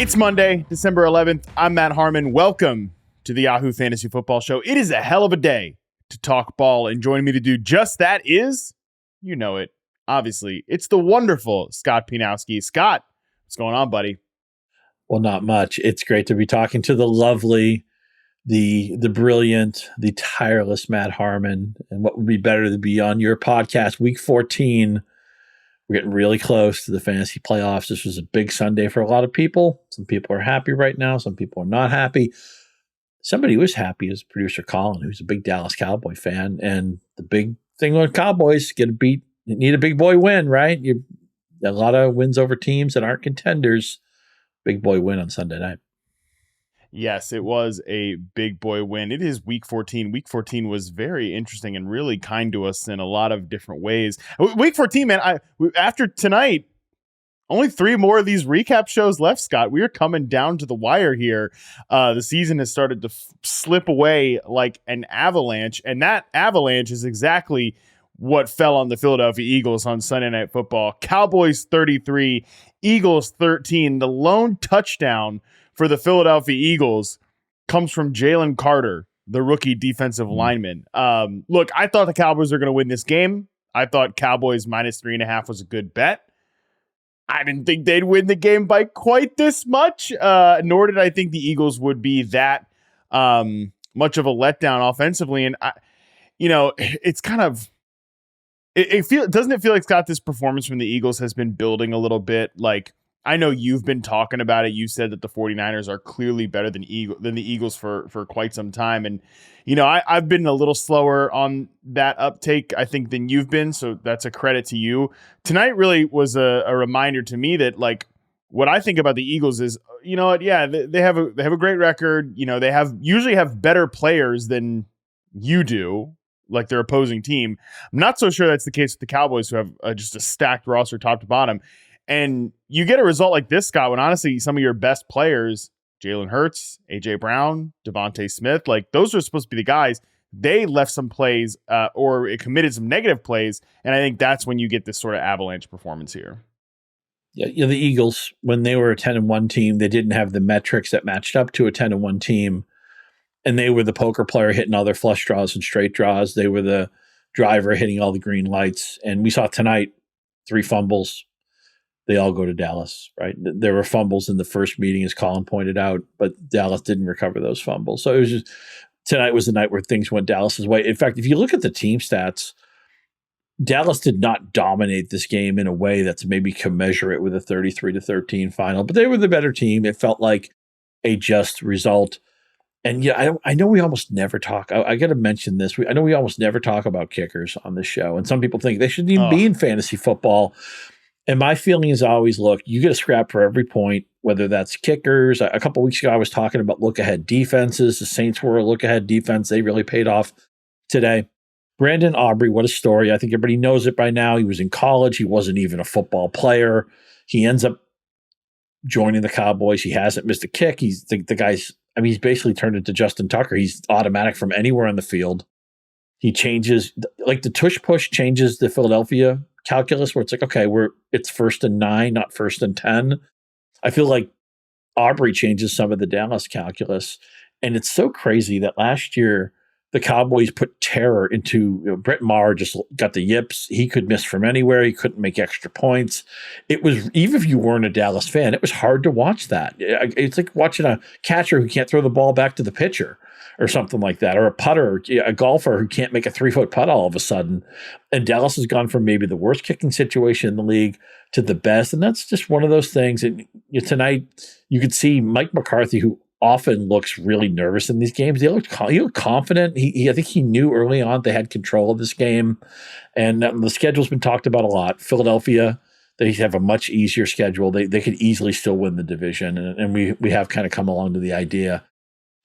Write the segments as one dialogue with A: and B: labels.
A: It's Monday, December 11th. I'm Matt Harmon. Welcome to the Yahoo Fantasy Football Show. It is a hell of a day to talk ball, and joining me to do just that is, you know it, obviously, it's the wonderful Scott Pianowski. Scott, what's going on, buddy?
B: Well, not much. It's great to be talking to the lovely, the brilliant, the tireless Matt Harmon. And what would be better to be on your podcast, Week 14. We're getting really close to the fantasy playoffs. This was a big Sunday for a lot of people. Some people are happy right now. Some people are not happy. Somebody who was happy is producer Colin, who's a big Dallas Cowboy fan. And the big thing with Cowboys, need a big boy win, right? A lot of wins over teams that aren't contenders. Big boy win on Sunday night.
A: Yes, it was a big boy win. It is Week 14. Week 14 was very interesting and really kind to us in a lot of different ways. Week 14, man, after tonight, only 3 more of these recap shows left, Scott. We are coming down to the wire here. The season has started to slip away like an avalanche, and that avalanche is exactly what fell on the Philadelphia Eagles on Sunday Night Football. Cowboys 33, Eagles 13. The lone touchdown for the Philadelphia Eagles comes from Jalen Carter, the rookie defensive lineman. Look, I thought the Cowboys were going to win this game. I thought Cowboys minus 3.5 was a good bet. I didn't think they'd win the game by quite this much, nor did I think the Eagles would be that much of a letdown offensively. And it's kind of doesn't it feel like, Scott, this performance from the Eagles has been building a little bit? Like, I know you've been talking about it. You said that the 49ers are clearly better than the Eagles for quite some time. And, I've been a little slower on that uptake, I think, than you've been. So that's a credit to you. Tonight really was a reminder to me that, like, what I think about the Eagles is, you know what? Yeah, they have a great record. They usually have better players than you do, like their opposing team. I'm not so sure that's the case with the Cowboys, who have just a stacked roster top to bottom. And you get a result like this, Scott, when honestly some of your best players, Jalen Hurts, A.J. Brown, Devontae Smith, like those are supposed to be the guys. They left some plays or it committed some negative plays. And I think that's when you get this sort of avalanche performance here.
B: Yeah, the Eagles, when they were a 10-1 team, they didn't have the metrics that matched up to a 10-1 team. And they were the poker player hitting all their flush draws and straight draws. They were the driver hitting all the green lights. And we saw tonight 3 fumbles. They all go to Dallas, right? There were fumbles in the first meeting, as Colin pointed out, but Dallas didn't recover those fumbles. So it was just, tonight was the night where things went Dallas's way. In fact, if you look at the team stats, Dallas did not dominate this game in a way that's maybe commensurate with a 33-13 final, but they were the better team. It felt like a just result. And yeah, I know we almost never talk. I got to mention this. I know we almost never talk about kickers on this show, and some people think they shouldn't even be in fantasy football. And my feeling is always, look, you get a scrap for every point, whether that's kickers. A couple of weeks ago, I was talking about look-ahead defenses. The Saints were a look-ahead defense. They really paid off today. Brandon Aubrey, what a story. I think everybody knows it by now. He was in college. He wasn't even a football player. He ends up joining the Cowboys. He hasn't missed a kick. He's the guy's, he's basically turned into Justin Tucker. He's automatic from anywhere on the field. He changes, like the tush-push changes the Philadelphia calculus, where it's like, okay, it's 1st and 9, not 1st and 10. I feel like Aubrey changes some of the Dallas calculus. And it's so crazy that last year the Cowboys put terror into, Brett Maher just got the yips. He could miss from anywhere. He couldn't make extra points. It was, even if you weren't a Dallas fan, it was hard to watch that. It's like watching a catcher who can't throw the ball back to the pitcher or something like that, or a putter, a golfer who can't make a 3-foot putt all of a sudden. And Dallas has gone from maybe the worst kicking situation in the league to the best. And that's just one of those things. And tonight you could see Mike McCarthy, who often looks really nervous in these games. He looked confident. I think he knew early on they had control of this game. And the schedule's been talked about a lot. Philadelphia, they have a much easier schedule. They could easily still win the division. And we have kind of come along to the idea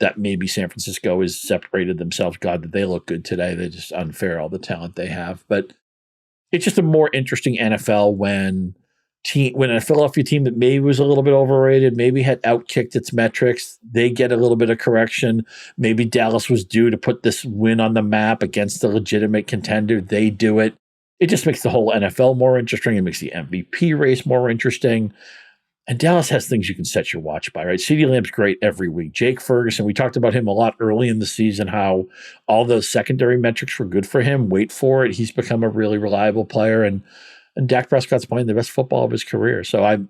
B: that maybe San Francisco has separated themselves. God, that they look good today. They're just unfair, all the talent they have. But it's just a more interesting NFL when a Philadelphia team that maybe was a little bit overrated, maybe had outkicked its metrics, they get a little bit of correction. Maybe Dallas was due to put this win on the map against the legitimate contender. They do it. It just makes the whole NFL more interesting. It makes the MVP race more interesting. And Dallas has things you can set your watch by, right? CeeDee Lamb's great every week. Jake Ferguson, we talked about him a lot early in the season, how all those secondary metrics were good for him. Wait for it. He's become a really reliable player. And Dak Prescott's playing the best football of his career. So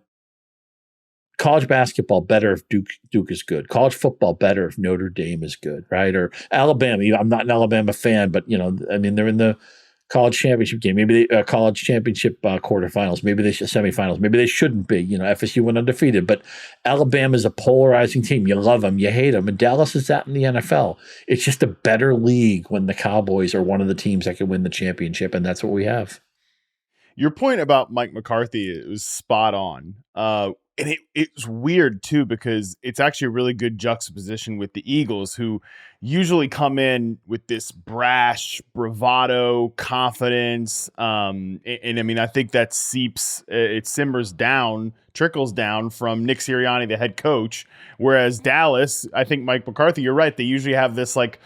B: college basketball better if Duke is good. College football better if Notre Dame is good, right? Or Alabama. I'm not an Alabama fan, but they're in the college championship game. Maybe they college championship quarterfinals. Maybe they should semifinals. Maybe they shouldn't be. FSU went undefeated, but Alabama is a polarizing team. You love them, you hate them, and Dallas is that in the NFL. It's just a better league when the Cowboys are one of the teams that can win the championship, and that's what we have.
A: Your point about Mike McCarthy was spot on. And it's weird, too, because it's actually a really good juxtaposition with the Eagles, who usually come in with this brash, bravado, confidence. And I mean, I think that trickles down from Nick Sirianni, the head coach. Whereas Dallas, I think Mike McCarthy, you're right, they usually have this like,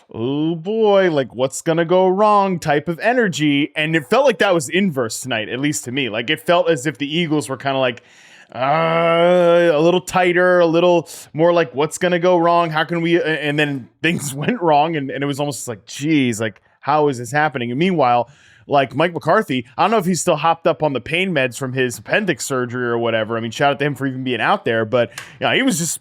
A: oh boy, like what's going to go wrong type of energy. And it felt like that was inverse tonight, at least to me. Like it felt as if the Eagles were kind of like, a little tighter, a little more like what's going to go wrong? How can we? And then things went wrong. And it was almost like, geez, like how is this happening? And meanwhile, like Mike McCarthy, I don't know if he's still hopped up on the pain meds from his appendix surgery or whatever. I mean, shout out to him for even being out there, but he was just,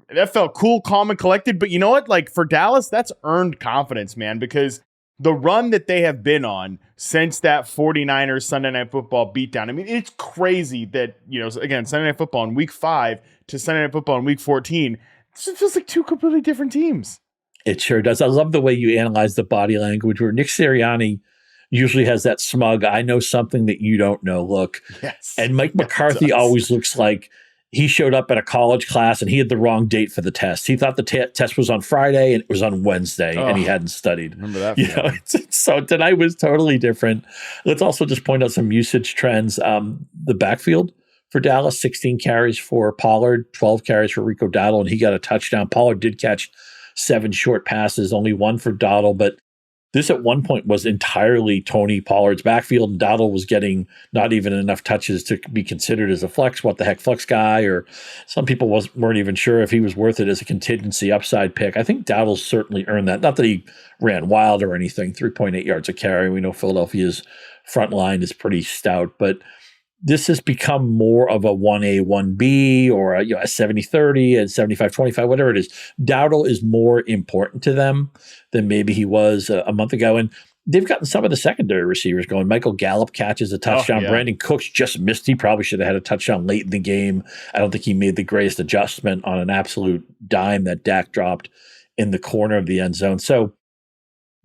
A: that felt cool, calm, and collected. But you know what? Like for Dallas, that's earned confidence, man, because the run that they have been on since that 49ers Sunday Night Football beatdown. I mean, it's crazy that, again, Sunday Night Football in week 5 to Sunday Night Football in week 14, it feels like two completely different teams.
B: It sure does. I love the way you analyze the body language where Nick Sirianni usually has that smug, I know something that you don't know look.
A: Yes.
B: And Mike McCarthy always looks like he showed up at a college class and he had the wrong date for the test. He thought the test was on Friday and it was on Wednesday and he hadn't studied.
A: Remember that?
B: So tonight was totally different. Let's also just point out some usage trends. The backfield for Dallas, 16 carries for Pollard, 12 carries for Rico Dowdle, and he got a touchdown. Pollard did catch 7 short passes, only 1 for Dowdle, but this at one point was entirely Tony Pollard's backfield, and Dowdle was getting not even enough touches to be considered as a flex. What the heck, flex guy? Or some people weren't even sure if he was worth it as a contingency upside pick. I think Dowdle certainly earned that. Not that he ran wild or anything, 3.8 yards a carry. We know Philadelphia's front line is pretty stout, but this has become more of a 1A, 1B or a 70-30 and 75-25, whatever it is. Dowdle is more important to them than maybe he was a month ago. And they've gotten some of the secondary receivers going. Michael Gallup catches a touchdown. Brandon Cooks just missed. He probably should have had a touchdown late in the game. I don't think he made the greatest adjustment on an absolute dime that Dak dropped in the corner of the end zone. So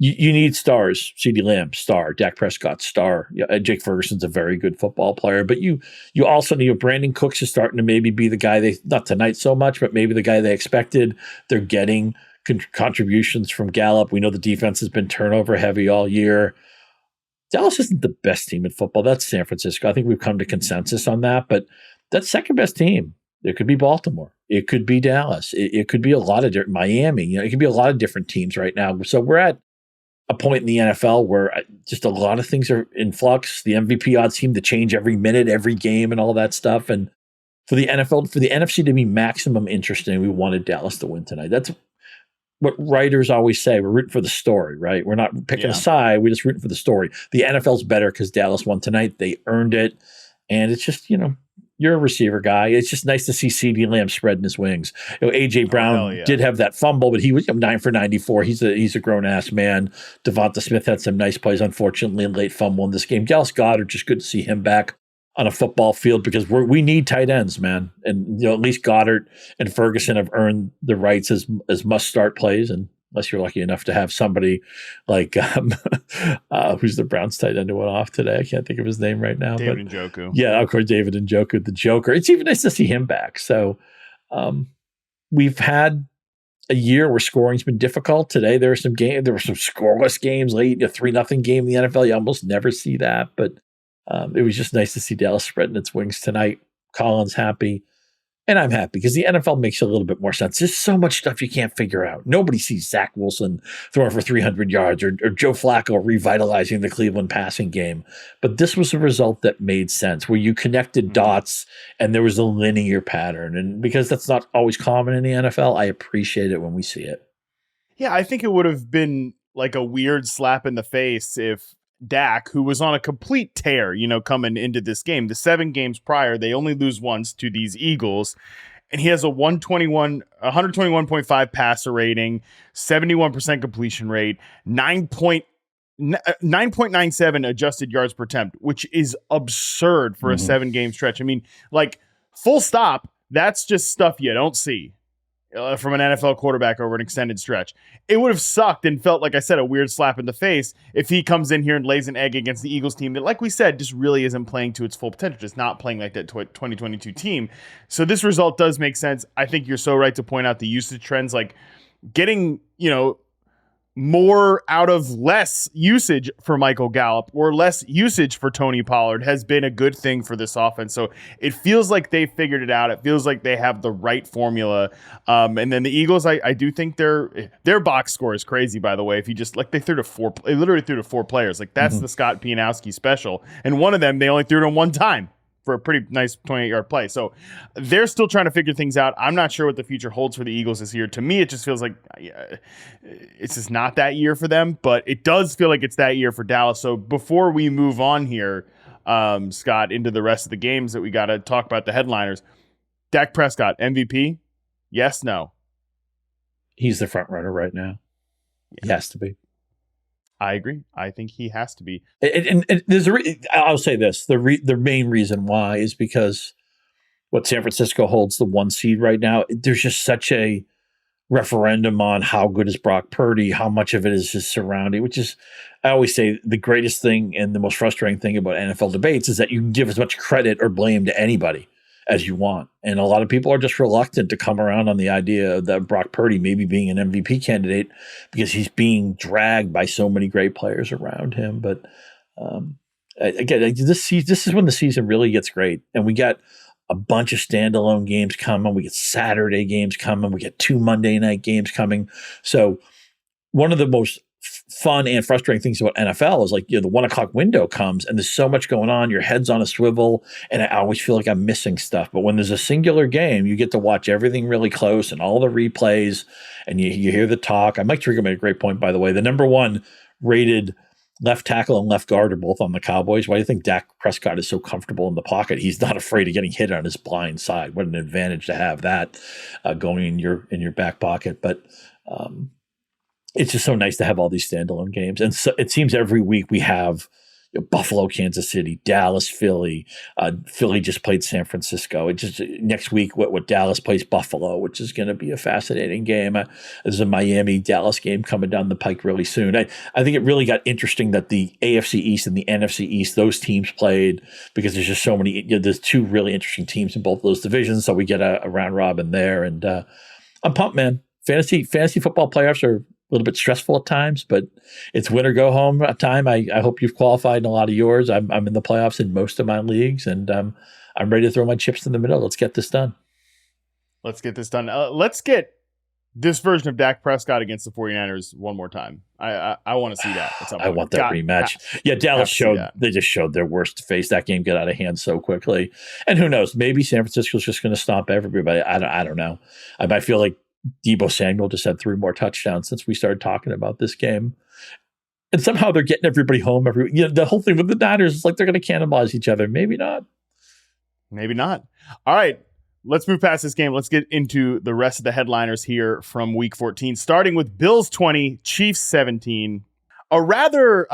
B: you need stars. CeeDee Lamb, star. Dak Prescott, star. Jake Ferguson's a very good football player. But you also need, Brandon Cooks is starting to maybe be the guy they, not tonight so much, but maybe the guy they expected. They're getting contributions from Gallup. We know the defense has been turnover heavy all year. Dallas isn't the best team in football. That's San Francisco. I think we've come to consensus on that. But that's second best team. It could be Baltimore. It could be Dallas. It could be a lot of different, Miami. It could be a lot of different teams right now. So we're at a point in the NFL where just a lot of things are in flux. The MVP odds seem to change every minute, every game, and all that stuff. And for the NFL, for the NFC to be maximum interesting, we wanted Dallas to win tonight. That's what writers always say. We're rooting for the story, right? We're not picking a side. We're just rooting for the story. The NFL's better because Dallas won tonight. They earned it. And it's just, you're a receiver guy. It's just nice to see CeeDee Lamb spreading his wings. A.J. Brown did have that fumble, but he was 9 for 94. He's a grown-ass man. Devonta Smith had some nice plays, unfortunately, in late fumble in this game. Dallas Goedert, just good to see him back on a football field because we need tight ends, man. And at least Goddard and Ferguson have earned the rights as must-start plays, and unless you're lucky enough to have somebody like who's the Browns tight end who went off today. I can't think of his name right now.
A: David Njoku.
B: Yeah, of course, David Njoku, the Joker. It's even nice to see him back. So we've had a year where scoring's been difficult. Today there were some scoreless games late, a 3-0 game in the NFL. You almost never see that. But it was just nice to see Dallas spreading its wings tonight. Colin's happy. And I'm happy because the NFL makes a little bit more sense. There's so much stuff you can't figure out. Nobody sees Zach Wilson throwing for 300 yards or Joe Flacco revitalizing the Cleveland passing game. But this was a result that made sense, where you connected dots and there was a linear pattern. And because that's not always common in the NFL, I appreciate it when we see it.
A: Yeah, I think it would have been like a weird slap in the face if Dak, who was on a complete tear, coming into this game, the 7 games prior, they only lose once to these Eagles, and he has a 121.5 passer rating, 71% completion rate, 9.97 adjusted yards per attempt, which is absurd for a 7-game stretch. I mean, like, full stop, that's just stuff you don't see from an NFL quarterback over an extended stretch. It would have sucked and felt, like I said, a weird slap in the face if he comes in here and lays an egg against the Eagles team that, like we said, just really isn't playing to its full potential, just not playing like that 2022 team. So this result does make sense. I think you're so right to point out the usage trends, like getting, more out of less usage for Michael Gallup or less usage for Tony Pollard has been a good thing for this offense. So it feels like they figured it out. It feels like they have the right formula. And then the Eagles, I do think their box score is crazy, by the way. If you just they literally threw to 4 players. Like that's the Scott Pianowski special. And one of them, they only threw to him one time for a pretty nice 28-yard play. So they're still trying to figure things out. I'm not sure what the future holds for the Eagles this year. To me, it just feels like it's just not that year for them, but it does feel like it's that year for Dallas. So before we move on here, Scott, into the rest of the games that we got to talk about, the headliners, Dak Prescott, MVP? Yes, no?
B: He's the front runner right now. He has to be.
A: I agree. I think he has to be.
B: And there's I'll say this: the main reason why is because what San Francisco holds the 1 seed right now. There's just such a referendum on how good is Brock Purdy, how much of it is his surrounding. Which is, I always say, the greatest thing and the most frustrating thing about NFL debates is that you can give as much credit or blame to anybody as you want. And a lot of people are just reluctant to come around on the idea that Brock Purdy maybe being an MVP candidate because he's being dragged by so many great players around him. But again, this is when the season really gets great. And we got a bunch of standalone games coming. We get Saturday games coming. We get 2 Monday night games coming. So one of the most fun and frustrating things about NFL is the 1 o'clock window comes and there's so much going on. Your head's on a swivel and I always feel like I'm missing stuff. But when there's a singular game, you get to watch everything really close and all the replays and you hear the talk. Mike Tirico made a great point, by the way. The number 1 rated left tackle and left guard are both on the Cowboys. Why do you think Dak Prescott is so comfortable in the pocket? He's not afraid of getting hit on his blind side. What an advantage to have that going in your back pocket. But it's just so nice to have all these standalone games. And so it seems every week we have Buffalo, Kansas City, Dallas, Philly. Philly just played San Francisco. It just next week, what Dallas plays Buffalo, which is going to be a fascinating game. There's a Miami-Dallas game coming down the pike really soon. I think it really got interesting that the AFC East and the NFC East, those teams played because there's just so many. There's 2 really interesting teams in both of those divisions, so we get a round robin there. And I'm pumped, man. Fantasy football playoffs are a little bit stressful at times, but it's win or go home time. I hope you've qualified in a lot of yours. I'm in the playoffs in most of my leagues, and I'm ready to throw my chips in the middle. Let's get this done.
A: Let's get this version of Dak Prescott against the 49ers one more time. I want to see that.
B: I want that rematch. Dallas they just showed their worst face. That game got out of hand so quickly. And who knows, maybe San Francisco's just going to stomp everybody. I don't know. I feel like Deebo Samuel just had 3 more touchdowns since we started talking about this game. And somehow they're getting everybody home. The whole thing with the Niners is like they're going to cannibalize each other. Maybe not.
A: All right, let's move past this game. Let's get into the rest of the headliners here from Week 14, starting with Bills 20, Chiefs 17. A rather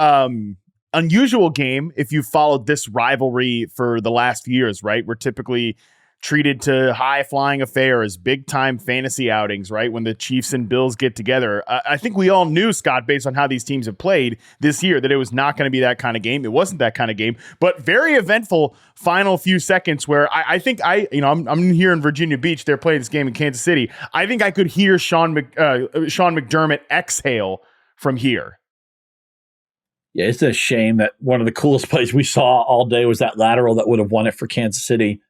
A: unusual game if you followed this rivalry for the last few years, right? We're typically treated to high-flying affairs, big-time fantasy outings, right, when the Chiefs and Bills get together. I think we all knew, Scott, based on how these teams have played this year, that it was not going to be that kind of game. It wasn't that kind of game, but very eventful final few seconds where I think I'm here in Virginia Beach. They're playing this game in Kansas City. I think I could hear Sean McDermott exhale from here.
B: Yeah, it's a shame that one of the coolest plays we saw all day was that lateral that would have won it for Kansas City.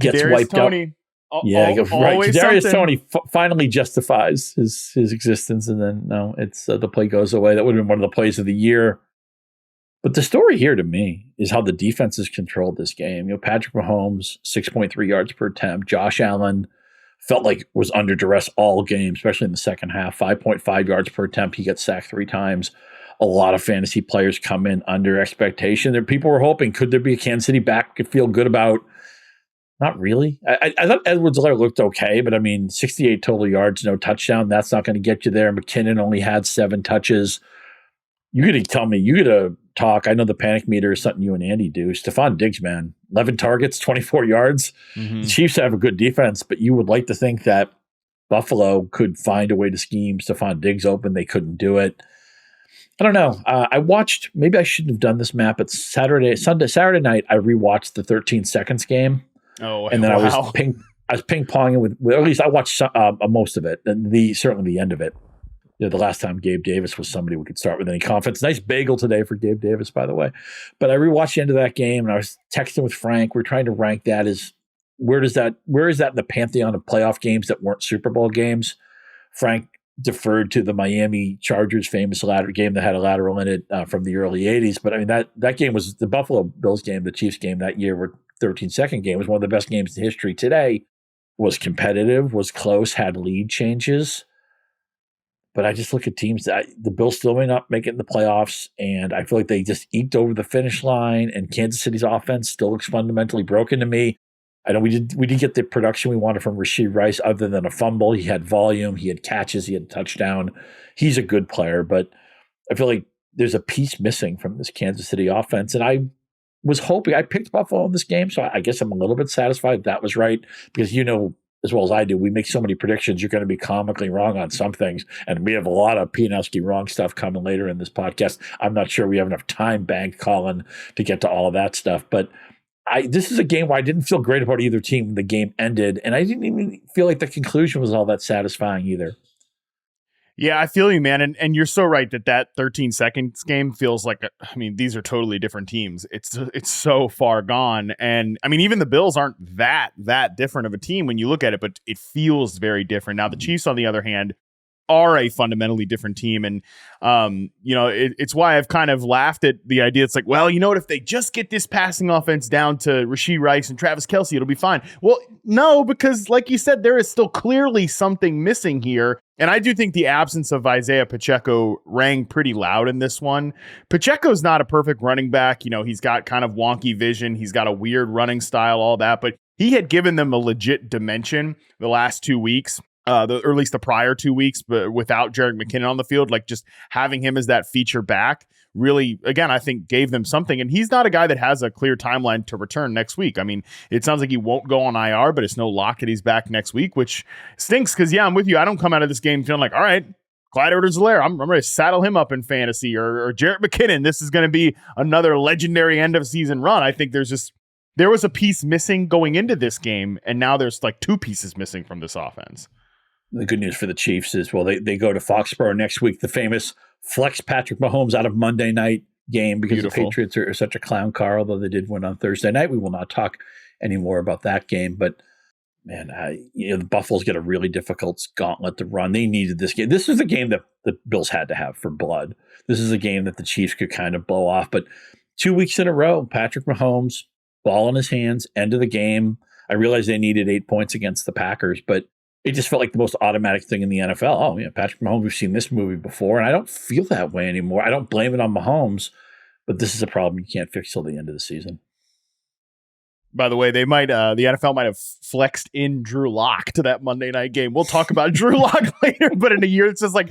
B: Gets wiped out. Yeah, right.
A: Always
B: Kadarius
A: something.
B: Toney finally justifies his existence, and then no, it's the play goes away. That would have been one of the plays of the year. But the story here to me is how the defenses controlled this game. Patrick Mahomes, 6.3 yards per attempt. Josh Allen felt like was under duress all game, especially in the second half. 5.5 yards per attempt. He got sacked 3 times. A lot of fantasy players come in under expectation. There, people were hoping, could there be a Kansas City back could feel good about? Not really. I thought Edwards-Helaire looked okay, but 68 total yards, no touchdown. That's not going to get you there. McKinnon only had 7 touches. You got to tell me, you got to talk. I know the panic meter is something you and Andy do. Stephon Diggs, man, 11 targets, 24 yards. The Chiefs have a good defense, but you would like to think that Buffalo could find a way to scheme Stephon Diggs open. They couldn't do it. I don't know. I watched, maybe I shouldn't have done this map, but Saturday night, I rewatched the 13 seconds game.
A: Oh,
B: and then
A: wow.
B: I was ping-ponging with, or at least I watched most of it, and certainly the end of it. The last time Gabe Davis was somebody we could start with any confidence. Nice bagel today for Gabe Davis, by the way. But I rewatched the end of that game, and I was texting with Frank. We're trying to rank that as where is that in the pantheon of playoff games that weren't Super Bowl games? Frank deferred to the Miami Chargers famous game that had a lateral in it from the early 80s. But that game was the Buffalo Bills game, the Chiefs game that year, were 13-second game, was one of the best games in history. Today was competitive, was close, had lead changes. But I just look at teams that the Bills still may not make it in the playoffs, and I feel like they just eked over the finish line, and Kansas City's offense still looks fundamentally broken to me. I know we didn't get the production we wanted from Rashee Rice other than a fumble. He had volume, he had catches, he had touchdown. He's a good player, but I feel like there's a piece missing from this Kansas City offense, and I was hoping, I picked Buffalo in this game, so I guess I'm a little bit satisfied that was right, because as well as I do, we make so many predictions, you're going to be comically wrong on some things, and we have a lot of Pianowski wrong stuff coming later in this podcast. I'm not sure we have enough time banked, Colin, to get to all of that stuff, but this is a game where I didn't feel great about either team when the game ended, and I didn't even feel like the conclusion was all that satisfying either.
A: Yeah, I feel you, man. And you're so right that 13 seconds game feels like, these are totally different teams. It's so far gone. And even the Bills aren't that different of a team when you look at it, but it feels very different. Now the Chiefs, on the other hand, are a fundamentally different team. And, it's why I've kind of laughed at the idea. It's like, well, you know what, if they just get this passing offense down to Rashee Rice and Travis Kelce, it'll be fine. Well, no, because like you said, there is still clearly something missing here. And I do think the absence of Isaiah Pacheco rang pretty loud in this one. Pacheco's not a perfect running back. He's got kind of wonky vision. He's got a weird running style, all that, but he had given them a legit dimension the last 2 weeks. Or at least the prior 2 weeks, but without Jerick McKinnon on the field, like just having him as that feature back really, again, I think gave them something. And he's not a guy that has a clear timeline to return next week. It sounds like he won't go on IR, but it's no lock that he's back next week, which stinks because, yeah, I'm with you. I don't come out of this game feeling like, all right, Clyde Edwards-Helaire, I'm ready to saddle him up in fantasy, or Jerick McKinnon. This is going to be another legendary end of season run. I think there was a piece missing going into this game, and now there's like 2 pieces missing from this offense.
B: The good news for the Chiefs is, well, they go to Foxborough next week, the famous flex Patrick Mahomes out of Monday night game, because
A: Beautiful.
B: The Patriots are such a clown car, although they did win on Thursday night. We will not talk anymore about that game. But, man, the Buffalo's got a really difficult gauntlet to run. They needed this game. This is a game that the Bills had to have for blood. This is a game that the Chiefs could kind of blow off. But 2 weeks in a row, Patrick Mahomes, ball in his hands, end of the game. I realized they needed 8 points against the Packers, but it just felt like the most automatic thing in the NFL. Oh, yeah, Patrick Mahomes, we've seen this movie before, and I don't feel that way anymore. I don't blame it on Mahomes, but this is a problem you can't fix till the end of the season.
A: By the way, they might the NFL might have flexed in Drew Lock to that Monday night game. We'll talk about Drew Lock later, but in a year, it's just like,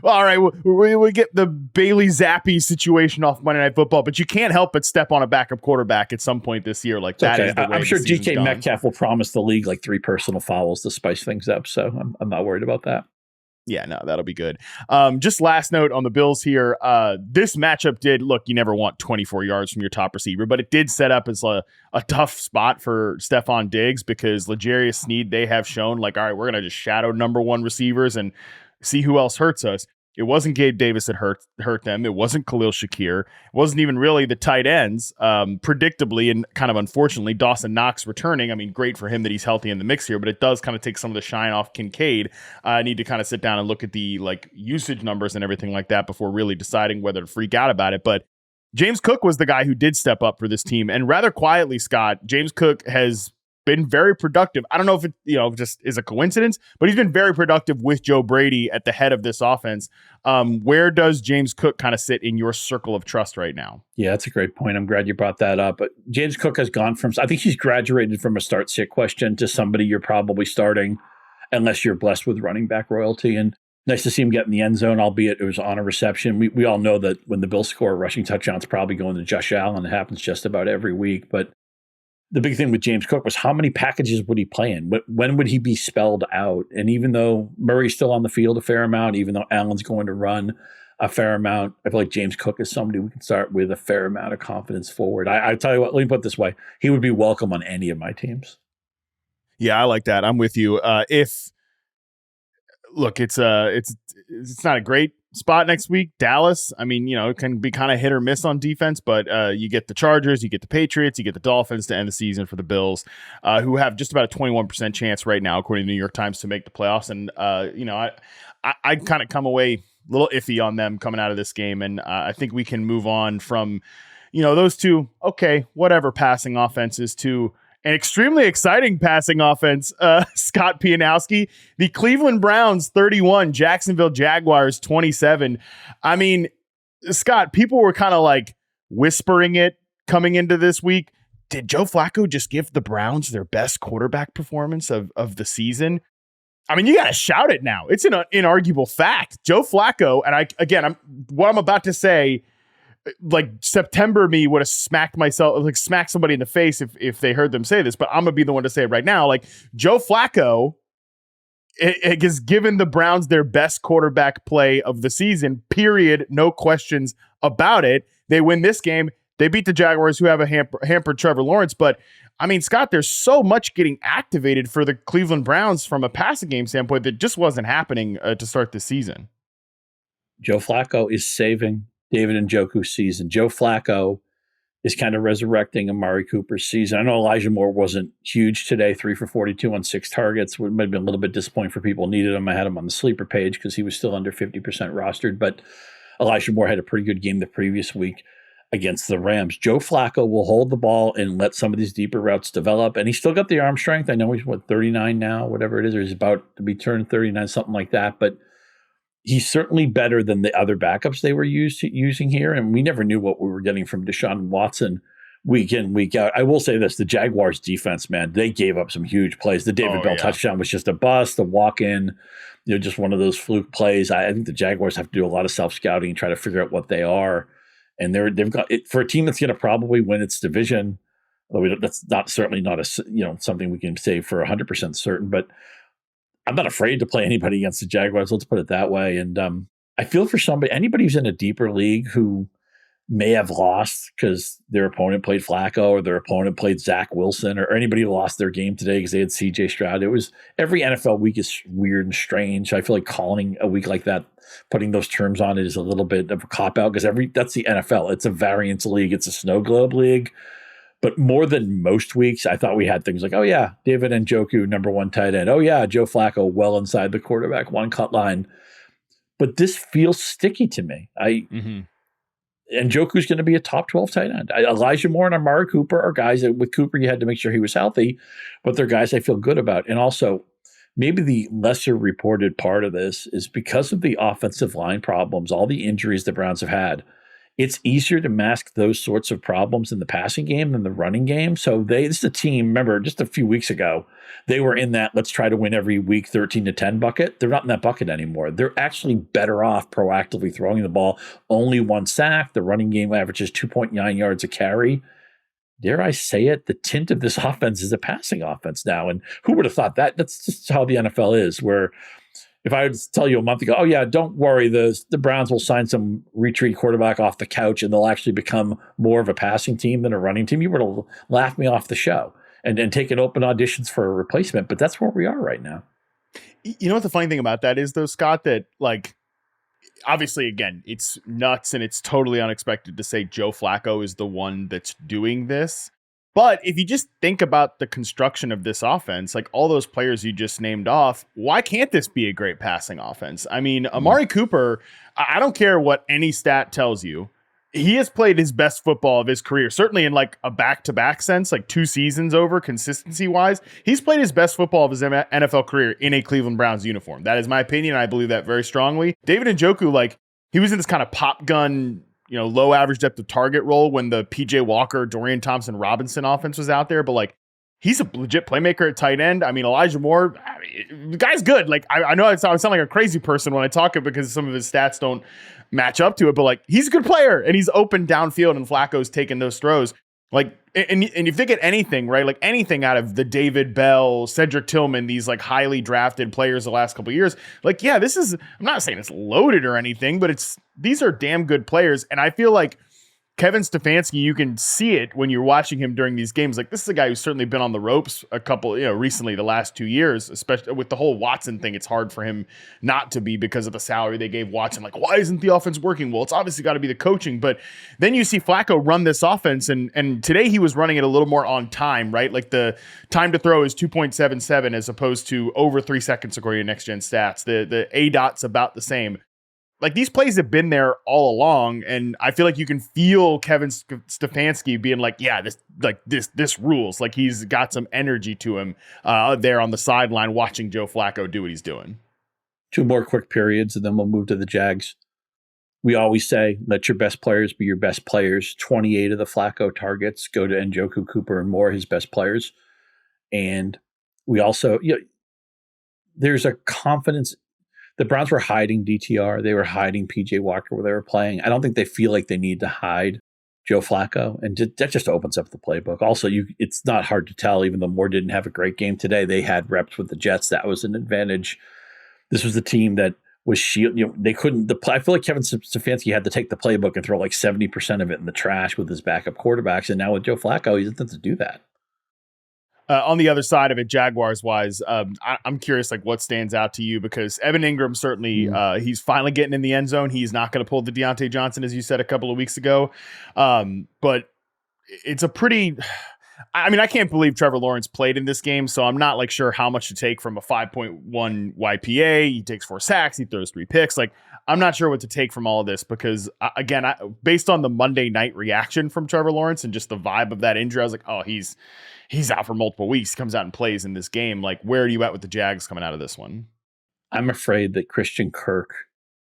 A: all right, we get the Bailey Zappi situation off Monday Night Football, but you can't help but step on a backup quarterback at some point this year. Like it's that okay. Is the way
B: I'm sure DK Metcalf will promise the league like 3 personal fouls to spice things up, so I'm not worried about that.
A: Yeah, no, that'll be good. Just last note on the Bills here. This matchup you never want 24 yards from your top receiver, but it did set up as a tough spot for Stephon Diggs, because L'Jarius Sneed, they have shown like, all right, we're going to just shadow number 1 receivers and see who else hurts us. It wasn't Gabe Davis that hurt them. It wasn't Khalil Shakir. It wasn't even really the tight ends. Predictably and kind of unfortunately, Dawson Knox returning. I mean, great for him that he's healthy in the mix here, but it does kind of take some of the shine off Kincaid. I need to kind of sit down and look at the usage numbers and everything like that before really deciding whether to freak out about it. But James Cook was the guy who did step up for this team, and rather quietly, Scott, James Cook has been very productive. I don't know if it just is a coincidence, but he's been very productive with Joe Brady at the head of this offense. Where does James Cook kind of sit in your circle of trust right now?
B: Yeah, that's a great point. I'm glad you brought that up. But James Cook has gone from, I think he's graduated from a start sit question to somebody you're probably starting unless you're blessed with running back royalty. And nice to see him get in the end zone, albeit it was on a reception. We all know that when the Bills score a rushing touchdown, it's probably going to Josh Allen. It happens just about every week. But the big thing with James Cook was how many packages would he play in? When would he be spelled out? And even though Murray's still on the field a fair amount, even though Allen's going to run a fair amount, I feel like James Cook is somebody we can start with a fair amount of confidence forward. I tell you what, let me put it this way. He would be welcome on any of my teams.
A: Yeah, I like that. I'm with you. It's not a great spot next week. Dallas, I mean, it can be kind of hit or miss on defense, but you get the Chargers, you get the Patriots, you get the Dolphins to end the season for the Bills, who have just about a 21% chance right now, according to the New York Times, to make the playoffs. And, I kind of come away a little iffy on them coming out of this game. And I think we can move on from, those two, okay, whatever passing offenses to an extremely exciting passing offense. Scott Pianowski, the Cleveland Browns 31, Jacksonville Jaguars 27. I mean, Scott, people were kind of whispering it coming into this week. Did Joe Flacco just give the Browns their best quarterback performance of the season? I mean, you got to shout it now. It's an inarguable fact. Joe Flacco, and what I'm about to say, September me would have smacked somebody in the face if they heard them say this, but I'm gonna be the one to say it right now. Joe Flacco has given the Browns their best quarterback play of the season, period. No questions about it. They win this game. They beat the Jaguars, who have a hampered Trevor Lawrence. But I mean, Scott, there's so much getting activated for the Cleveland Browns from a passing game standpoint that just wasn't happening to start the season.
B: Joe Flacco is saving David Njoku's season. Joe Flacco is kind of resurrecting Amari Cooper's season. I know Elijah Moore wasn't huge today, 3 for 42 on 6 targets. It might have been a little bit disappointing for people who needed him. I had him on the sleeper page because he was still under 50% rostered, but Elijah Moore had a pretty good game the previous week against the Rams. Joe Flacco will hold the ball and let some of these deeper routes develop, and he's still got the arm strength. I know he's 39 now, whatever it is, or he's about to be turned 39, something like that, but he's certainly better than the other backups they were using here. And we never knew what we were getting from Deshaun Watson week in, week out. I will say this, the Jaguars defense, man, they gave up some huge plays. The David Bell touchdown was just a bust. The walk-in, just one of those fluke plays. I think the Jaguars have to do a lot of self-scouting and try to figure out what they are. And they've got it for a team that's going to probably win its division. Although that's certainly not something we can say for 100% certain, but I'm not afraid to play anybody against the Jaguars. Let's put it that way. And I feel for anybody who's in a deeper league who may have lost because their opponent played Flacco or their opponent played Zach Wilson, or anybody who lost their game today because they had CJ Stroud. Every NFL week is weird and strange. I feel like calling a week like that, putting those terms on it, is a little bit of a cop-out because that's the NFL. It's a variance league. It's a snow globe league. But more than most weeks, I thought we had things like, oh, yeah, David Njoku, number 1 tight end. Oh, yeah, Joe Flacco, well inside the quarterback 1 cut line. But this feels sticky to me. Njoku's going to be a top 12 tight end. Elijah Moore and Amari Cooper are guys that with Cooper, you had to make sure he was healthy, but they're guys I feel good about. And also, maybe the lesser reported part of this is because of the offensive line problems, all the injuries the Browns have had, it's easier to mask those sorts of problems in the passing game than the running game. So this is a team, remember, just a few weeks ago, they were in that let's try to win every week 13-10 bucket. They're not in that bucket anymore. They're actually better off proactively throwing the ball. Only 1 sack. The running game averages 2.9 yards a carry. Dare I say it, the tint of this offense is a passing offense now. And who would have thought that? That's just how the NFL is, where if I would tell you a month ago, oh, yeah, don't worry, the Browns will sign some retreat quarterback off the couch and they'll actually become more of a passing team than a running team, you would have laughed me off the show and taken open auditions for a replacement. But that's where we are right now.
A: You know what the funny thing about that is, though, Scott, that obviously, again, it's nuts and it's totally unexpected to say Joe Flacco is the one that's doing this. But if you just think about the construction of this offense, like all those players you just named off, why can't this be a great passing offense? I mean, Amari Cooper, I don't care what any stat tells you. He has played his best football of his career, certainly in like a back-to-back sense, like 2 seasons over consistency-wise. He's played his best football of his NFL career in a Cleveland Browns uniform. That is my opinion. I believe that very strongly. David Njoku, like, he was in this kind of pop gun, low average depth of target role when the PJ Walker, Dorian Thompson Robinson offense was out there. But like, he's a legit playmaker at tight end. I mean, Elijah Moore, the guy's good. Like, I know I sound like a crazy person when I talk it because some of his stats don't match up to it, but like, he's a good player and he's open downfield and Flacco's taking those throws. Like, and if they get anything, right, like anything out of the David Bell, Cedric Tillman, these like highly drafted players the last couple of years, like, yeah, this is, I'm not saying it's loaded or anything, but these are damn good players. And I feel like Kevin Stefanski, you can see it when you're watching him during these games. Like, this is a guy who's certainly been on the ropes a couple, recently, the last 2 years, especially with the whole Watson thing. It's hard for him not to be because of the salary they gave Watson. Like, why isn't the offense working? Well, it's obviously got to be the coaching. But then you see Flacco run this offense, and today he was running it a little more on time, right? Like the time to throw is 2.77 as opposed to over 3 seconds according to Next Gen Stats. The ADOT's about the same. Like, these plays have been there all along, and I feel like you can feel Kevin Stefanski being like, yeah, this rules. Like, he's got some energy to him there on the sideline watching Joe Flacco do what he's doing.
B: 2 more quick periods, and then we'll move to the Jags. We always say, let your best players be your best players. 28 of the Flacco targets go to Njoku, Cooper, and Moore, his best players. And we also, there's a confidence. The Browns were hiding DTR. They were hiding PJ Walker where they were playing. I don't think they feel like they need to hide Joe Flacco. And that just opens up the playbook. Also, it's not hard to tell, even though Moore didn't have a great game today. They had reps with the Jets. That was an advantage. This was the team that was they couldn't. I feel like Kevin Stefanski had to take the playbook and throw like 70% of it in the trash with his backup quarterbacks. And now with Joe Flacco, he doesn't have to do that.
A: On the other side of it, Jaguars-wise, I'm curious, like, what stands out to you? Because Evan Ingram certainly, he's finally getting in the end zone. He's not going to pull the Deontay Johnson, as you said a couple of weeks ago. But it's a pretty... I mean, I can't believe Trevor Lawrence played in this game, so I'm not like sure how much to take from a 5.1 YPA. He takes 4 sacks, he throws 3 picks. Like, I'm not sure what to take from all of this because, again, based on the Monday night reaction from Trevor Lawrence and just the vibe of that injury, I was like, oh, he's out for multiple weeks. He comes out and plays in this game. Like, where are you at with the Jags coming out of this one?
B: I'm afraid that Christian Kirk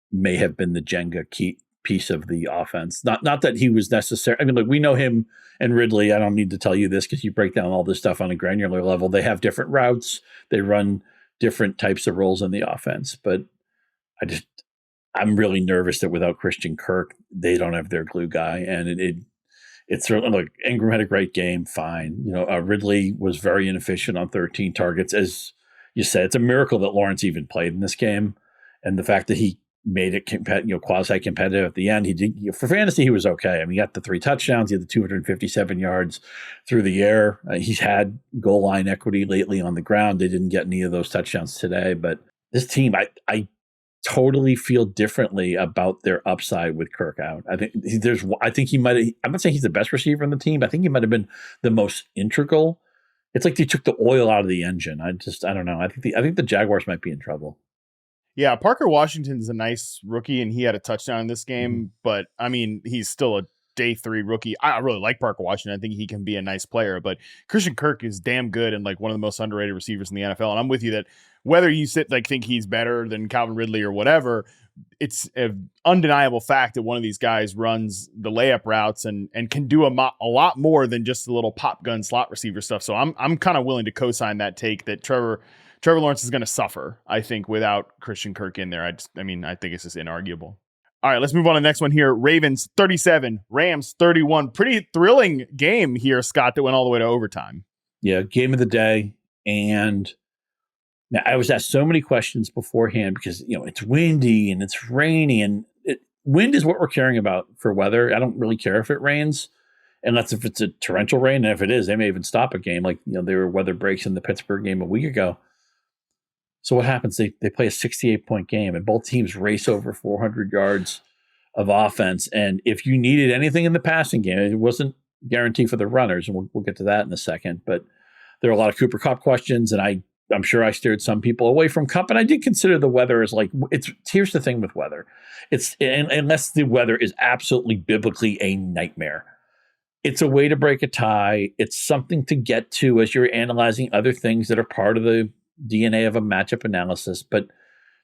B: may have been the Jenga key piece of the offense. Not that he was necessary. I mean, look, we know him and Ridley. I don't need to tell you this because you break down all this stuff on a granular level. They have different routes. They run different types of roles in the offense. But I'm really nervous that without Christian Kirk, they don't have their glue guy. And it's certainly, look, Ingram had a great game. Fine. Ridley was very inefficient on 13 targets. As you said, it's a miracle that Lawrence even played in this game. And the fact that he made it quasi-competitive at the end. He did, for fantasy, he was okay. I mean, he got the 3 touchdowns. He had the 257 yards through the air. He's had goal line equity lately on the ground. They didn't get any of those touchdowns today. But this team, I totally feel differently about their upside with Kirk out. I think he might. I'm not saying he's the best receiver in the team. I think he might have been the most integral. It's like they took the oil out of the engine. I don't know. I think the Jaguars might be in trouble.
A: Yeah, Parker Washington's a nice rookie, and he had a touchdown in this game. But, I mean, he's still a day 3 rookie. I really like Parker Washington. I think he can be a nice player. But Christian Kirk is damn good and, like, one of the most underrated receivers in the NFL. And I'm with you that whether you think he's better than Calvin Ridley or whatever, it's an undeniable fact that one of these guys runs the layup routes and can do a lot more than just the little pop gun slot receiver stuff. So I'm kind of willing to co-sign that take that Trevor Lawrence is going to suffer, I think, without Christian Kirk in there. I think it's just inarguable. All right, let's move on to the next one here. Ravens 37, Rams 31. Pretty thrilling game here, Scott, that went all the way to overtime.
B: Yeah, game of the day. And now I was asked so many questions beforehand because, it's windy and it's rainy. And wind is what we're caring about for weather. I don't really care if it rains, unless if it's a torrential rain. And if it is, they may even stop a game. Like, there were weather breaks in the Pittsburgh game a week ago. So what happens? They play a 68-point game, and both teams race over 400 yards of offense. And if you needed anything in the passing game, it wasn't guaranteed for the runners, and we'll get to that in a second. But there are a lot of Cooper Kupp questions, and I'm sure I steered some people away from Kupp, and I did consider the weather as like here's the thing with weather. Unless the weather is absolutely biblically a nightmare. It's a way to break a tie. It's something to get to as you're analyzing other things that are part of the DNA of a matchup analysis. But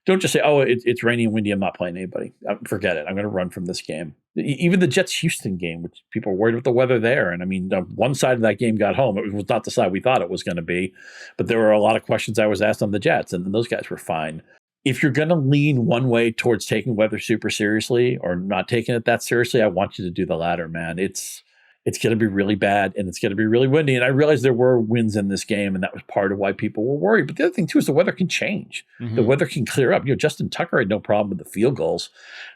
B: don't just say, oh, it's rainy and windy, I'm not playing anybody. Forget it. I'm going to run from this game. Even the Jets-Houston game, which people were worried about the weather there. And I mean, one side of that game got home. It was not the side we thought it was going to be. But there were a lot of questions I was asked on the Jets, and those guys were fine. If you're going to lean one way towards taking weather super seriously or not taking it that seriously, I want you to do the latter, man. It's going to be really bad, and it's going to be really windy. And I realized there were winds in this game, and that was part of why people were worried. But the other thing, too, is the weather can change. Mm-hmm. The weather can clear up. Justin Tucker had no problem with the field goals.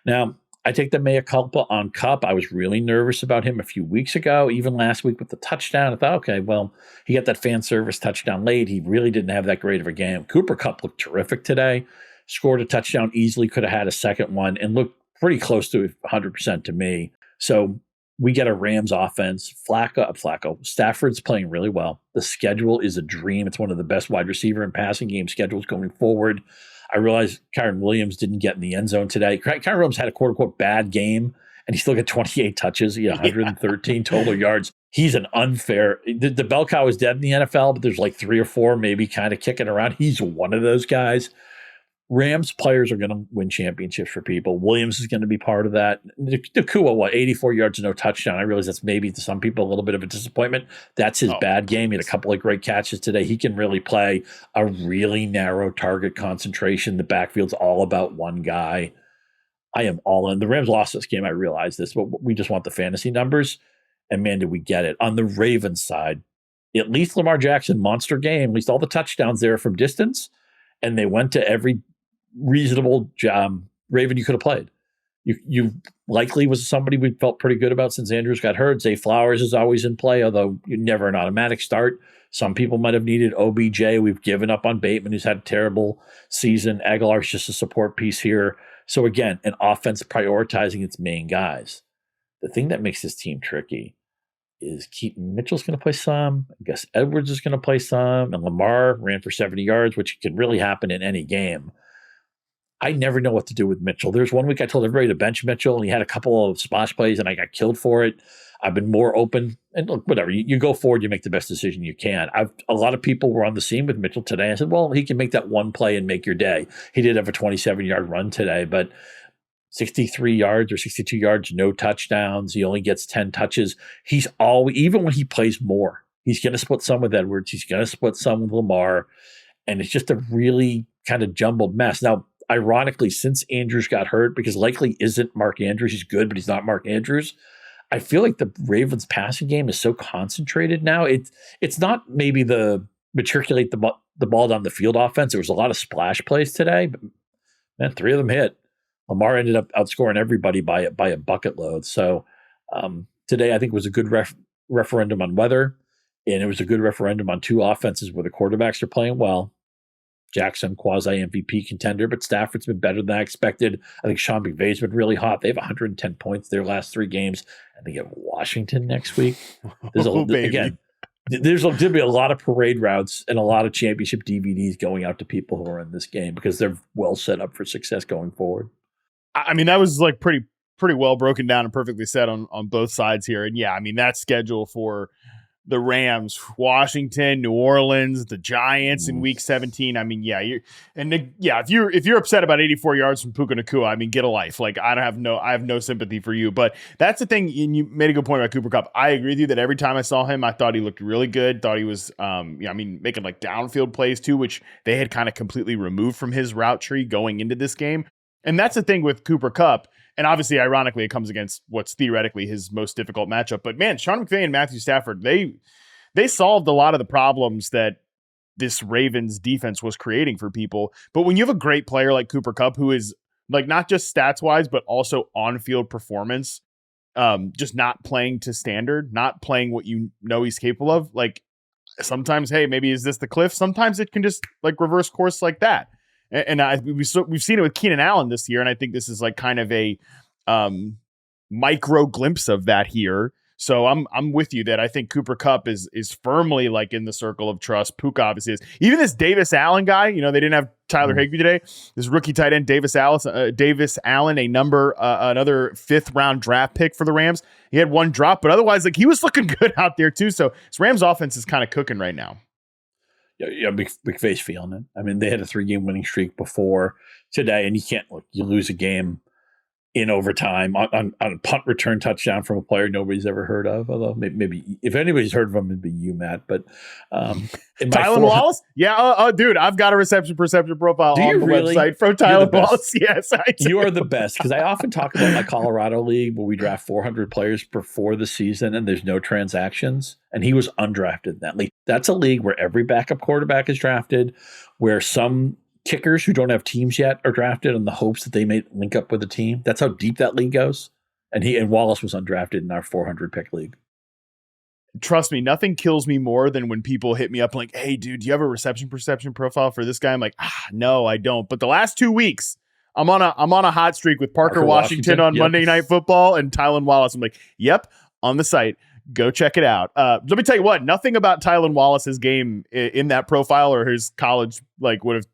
B: Now, I take the mea culpa on Kupp. I was really nervous about him a few weeks ago, even last week with the touchdown. I thought, okay, well, he got that fan service touchdown late. He really didn't have that great of a game. Cooper Kupp looked terrific today, scored a touchdown easily, could have had a second one, and looked pretty close to 100% to me. So we get a Rams offense. Flacco. Stafford's playing really well. The schedule is a dream. It's one of the best wide receiver and passing game schedules going forward. I realize Kyren Williams didn't get in the end zone today. Kyren Williams had a quote-unquote bad game, and he still got 28 touches. He had 113 total yards. He's an unfair – the bell cow is dead in the NFL, but there's like 3 or 4 maybe kind of kicking around. He's one of those guys. Rams players are going to win championships for people. Williams is going to be part of that. Nakua, 84 yards, no touchdown. I realize that's maybe to some people a little bit of a disappointment. That's his bad game. He had a couple of great catches today. He can really play a really narrow target concentration. The backfield's all about one guy. I am all in. The Rams lost this game. I realize this, but we just want the fantasy numbers. And man, did we get it. On the Ravens side, at least Lamar Jackson, monster game, at least all the touchdowns there from distance. And they went to every reasonable Raven you could have played. You likely was somebody we felt pretty good about since Andrews got hurt. Zay Flowers is always in play, although you're never an automatic start. Some people might have needed OBJ. We've given up on Bateman, who's had a terrible season. Aguilar's just a support piece here. So again, an offense prioritizing its main guys. The thing that makes this team tricky is Keaton Mitchell's going to play some. I guess Edwards is going to play some. And Lamar ran for 70 yards, which can really happen in any game. I never know what to do with Mitchell. There's one week I told everybody to bench Mitchell, and he had a couple of splash plays, and I got killed for it. I've been more open. And look, whatever. You go forward, you make the best decision you can. A lot of people were on the scene with Mitchell today. I said, well, he can make that one play and make your day. He did have a 27-yard run today, but 63 yards or 62 yards, no touchdowns. He only gets 10 touches. He's always, even when he plays more, he's going to split some with Edwards. He's going to split some with Lamar. And it's just a really kind of jumbled mess. Now, ironically, since Andrews got hurt, because likely isn't Mark Andrews, he's good, but he's not Mark Andrews. I feel like the Ravens passing game is so concentrated now. It's not maybe the matriculate the ball down the field offense. There was a lot of splash plays today, but man, 3 of them hit. Lamar ended up outscoring everybody by a bucket load. So today I think was a good referendum on weather, and it was a good referendum on 2 offenses where the quarterbacks are playing well. Jackson, quasi-MVP contender, but Stafford's been better than I expected. I think Sean McVay's been really hot. They have 110 points their last 3 games, and they get Washington next week. There's there'll be a lot of parade routes and a lot of championship DVDs going out to people who are in this game because they're well set up for success going forward.
A: I mean, that was like pretty well broken down and perfectly said on both sides here. And yeah, I mean, that schedule for the Rams, Washington, New Orleans, the Giants in week 17. I mean, yeah, if you're upset about 84 yards from Puka Nacua, I mean, get a life. Like I have no sympathy for you. But that's the thing. And you made a good point about Cooper Kupp. I agree with you that every time I saw him, I thought he looked really good. Thought he was, making like downfield plays too, which they had kind of completely removed from his route tree going into this game. And that's the thing with Cooper Kupp. And obviously, ironically, it comes against what's theoretically his most difficult matchup. But man, Sean McVay and Matthew Stafford, they solved a lot of the problems that this Ravens defense was creating for people. But when you have a great player like Cooper Kupp, who is like not just stats wise, but also on-field performance, just not playing to standard, not playing what you know he's capable of, like sometimes, hey, maybe is this the cliff? Sometimes it can just like reverse course like that. And we've seen it with Keenan Allen this year, and I think this is like kind of a micro glimpse of that here. So I'm with you that I think Cooper Kupp is firmly like in the circle of trust. Puka obviously is. Even this Davis Allen guy, they didn't have Tyler Higbee today. This rookie tight end Davis Allen, another 5th round draft pick for the Rams. He had one drop, but otherwise, like he was looking good out there too. So this Rams offense is kind of cooking right now.
B: Yeah, McVay's feeling it. I mean, they had a 3-game winning streak before today, and you lose a game in overtime on a punt return touchdown from a player nobody's ever heard of. Although maybe if anybody's heard of him, it'd be you, Matt. But
A: Tylan Wallace, yeah, dude, I've got a reception perception profile on the website from Tylan Wallace. Yes, I do.
B: You are the best, because I often talk about my Colorado league where we draft 400 players before the season and there's no transactions, and he was undrafted in that league. That's a league where every backup quarterback is drafted, where some kickers who don't have teams yet are drafted in the hopes that they may link up with a team. That's how deep that league goes. And Wallace was undrafted in our 400 pick league.
A: Trust me, nothing kills me more than when people hit me up like, hey, dude, do you have a reception perception profile for this guy? I'm like, no, I don't. But the last 2 weeks, I'm on a hot streak with Parker Washington on Monday Night Football and Tylan Wallace. I'm like, yep, on the site. Go check it out. Let me tell you what, nothing about Tylan Wallace's game in that profile or his college would have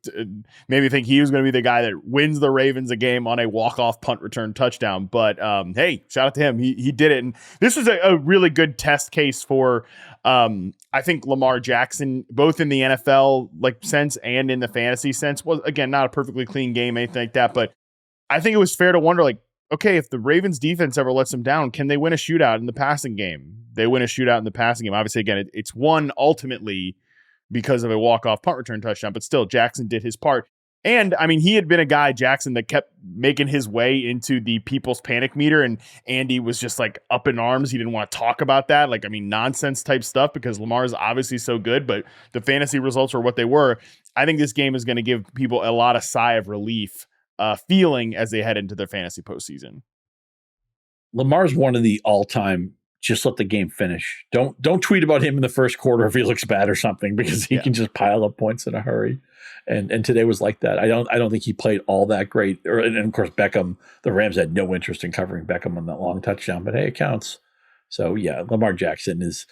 A: made me think he was going to be the guy that wins the Ravens a game on a walk-off punt return touchdown. But hey, shout out to him. He did it. And this was a really good test case for, I think, Lamar Jackson, both in the NFL sense and in the fantasy sense. Was, again, not a perfectly clean game, anything like that. But I think it was fair to wonder, okay, if the Ravens defense ever lets them down, can they win a shootout in the passing game? They win a shootout in the passing game. Obviously, again, it's won ultimately because of a walk-off punt return touchdown, but still, Jackson did his part. And, I mean, he had been a guy, Jackson, that kept making his way into the people's panic meter, and Andy was just, up in arms. He didn't want to talk about that, nonsense type stuff, because Lamar is obviously so good, but the fantasy results were what they were. I think this game is going to give people a lot of sigh of relief feeling as they head into their fantasy postseason.
B: Lamar's one of the all-time just let the game finish. Don't tweet about him in the first quarter if he looks bad or something, because he can just pile up points in a hurry. And today was like that. I don't think he played all that great. And of course Beckham, the Rams had no interest in covering Beckham on that long touchdown, but hey, it counts. So yeah, Lamar Jackson is.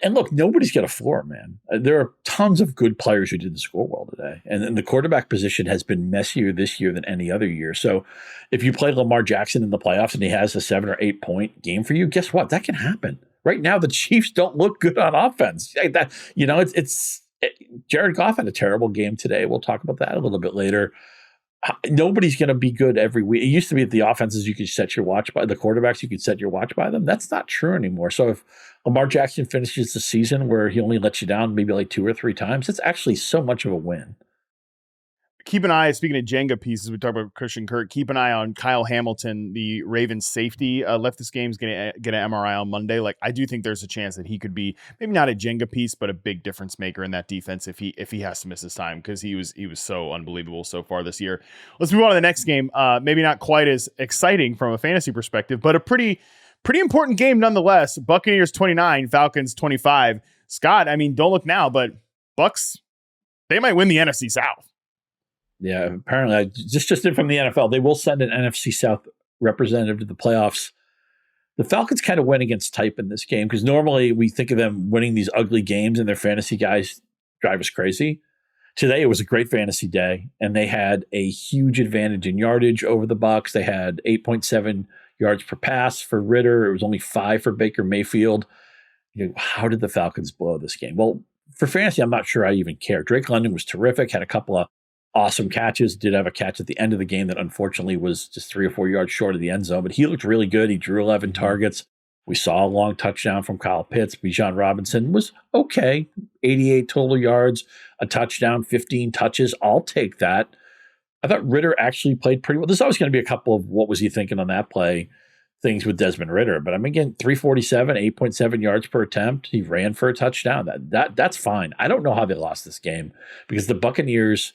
B: And look, nobody's got a floor, man. There are tons of good players who didn't score well today. And the quarterback position has been messier this year than any other year. So if you play Lamar Jackson in the playoffs and he has a 7 or 8 point game for you, guess what? That can happen. Right now, the Chiefs don't look good on offense. Jared Goff had a terrible game today. We'll talk about that a little bit later. Nobody's going to be good every week. It used to be that the offenses you could set your watch by, the quarterbacks you could set your watch by them. That's not true anymore. So if Lamar Jackson finishes the season where he only lets you down maybe 2 or 3 times, that's actually so much of a win.
A: Keep an eye, speaking of Jenga pieces, we talked about Christian Kirk, keep an eye on Kyle Hamilton, the Ravens safety. Left this game's going to get an MRI on Monday. I do think there's a chance that he could be maybe not a Jenga piece, but a big difference maker in that defense if he has to miss his time, because he was so unbelievable so far this year. Let's move on to the next game. Maybe not quite as exciting from a fantasy perspective, but a pretty important game nonetheless. Buccaneers 29, Falcons 25. Scott, I mean, don't look now, but Bucks, they might win the NFC South.
B: Yeah, apparently, just in from the NFL, they will send an NFC South representative to the playoffs. The Falcons kind of went against type in this game, because normally we think of them winning these ugly games and their fantasy guys drive us crazy. Today, it was a great fantasy day, and they had a huge advantage in yardage over the Bucs. They had 8.7 yards per pass for Ritter. It was only 5 for Baker Mayfield. How did the Falcons blow this game? Well, for fantasy, I'm not sure I even care. Drake London was terrific, had a couple of awesome catches, did have a catch at the end of the game that unfortunately was just 3 or 4 yards short of the end zone, but he looked really good. He drew 11 targets. We saw a long touchdown from Kyle Pitts. Bijan Robinson was okay. 88 total yards, a touchdown, 15 touches. I'll take that. I thought Ritter actually played pretty well. There's always going to be a couple of what was he thinking on that play things with Desmond Ritter, but I mean, again, 347, 8.7 yards per attempt. He ran for a touchdown. That's fine. I don't know how they lost this game, because the Buccaneers,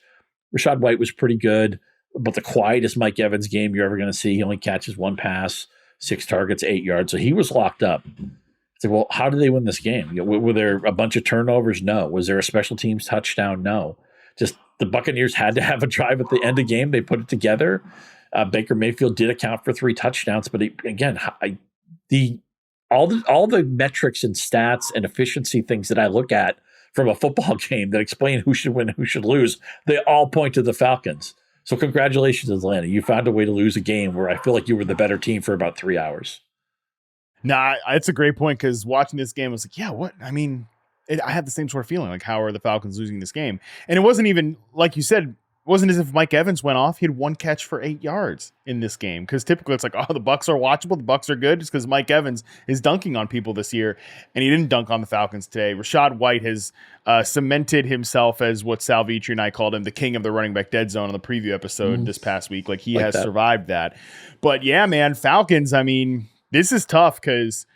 B: Rachaad White was pretty good, but the quietest Mike Evans game you're ever going to see. He only catches 1 pass, 6 targets, 8 yards. So he was locked up. It's like, well, how did they win this game? Were there a bunch of turnovers? No. Was there a special teams touchdown? No. Just the Buccaneers had to have a drive at the end of the game. They put it together. Baker Mayfield did account for 3 touchdowns, but again, all the metrics and stats and efficiency things that I look at from a football game that explain who should win and who should lose, they all point to the Falcons. So congratulations, Atlanta. You found a way to lose a game where I feel like you were the better team for about 3 hours.
A: Nah, it's a great point, because watching this game, I was like, yeah, what? I mean, I had the same sort of feeling, like, how are the Falcons losing this game? And it wasn't even, like you said, it wasn't as if Mike Evans went off. He had 1 catch for 8 yards in this game, because typically it's like, oh, the Bucs are watchable, the Bucs are good, just because Mike Evans is dunking on people this year, and he didn't dunk on the Falcons today. Rashad White has cemented himself as what Sal Vitri and I called him, the king of the running back dead zone on the preview episode this past week. Like, he has survived that. But yeah, man, Falcons, I mean, this is tough, because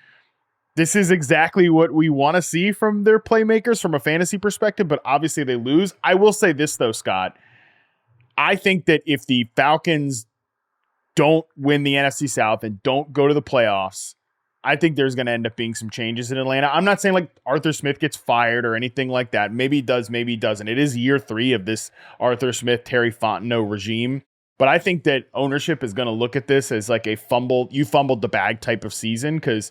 A: this is exactly what we want to see from their playmakers from a fantasy perspective, but obviously they lose. I will say this, though, Scott. I think that if the Falcons don't win the NFC South and don't go to the playoffs, I think there's going to end up being some changes in Atlanta. I'm not saying like Arthur Smith gets fired or anything like that. Maybe he does, maybe he doesn't. It is year 3 of this Arthur Smith, Terry Fontenot regime. But I think that ownership is going to look at this as like a you fumbled the bag type of season, because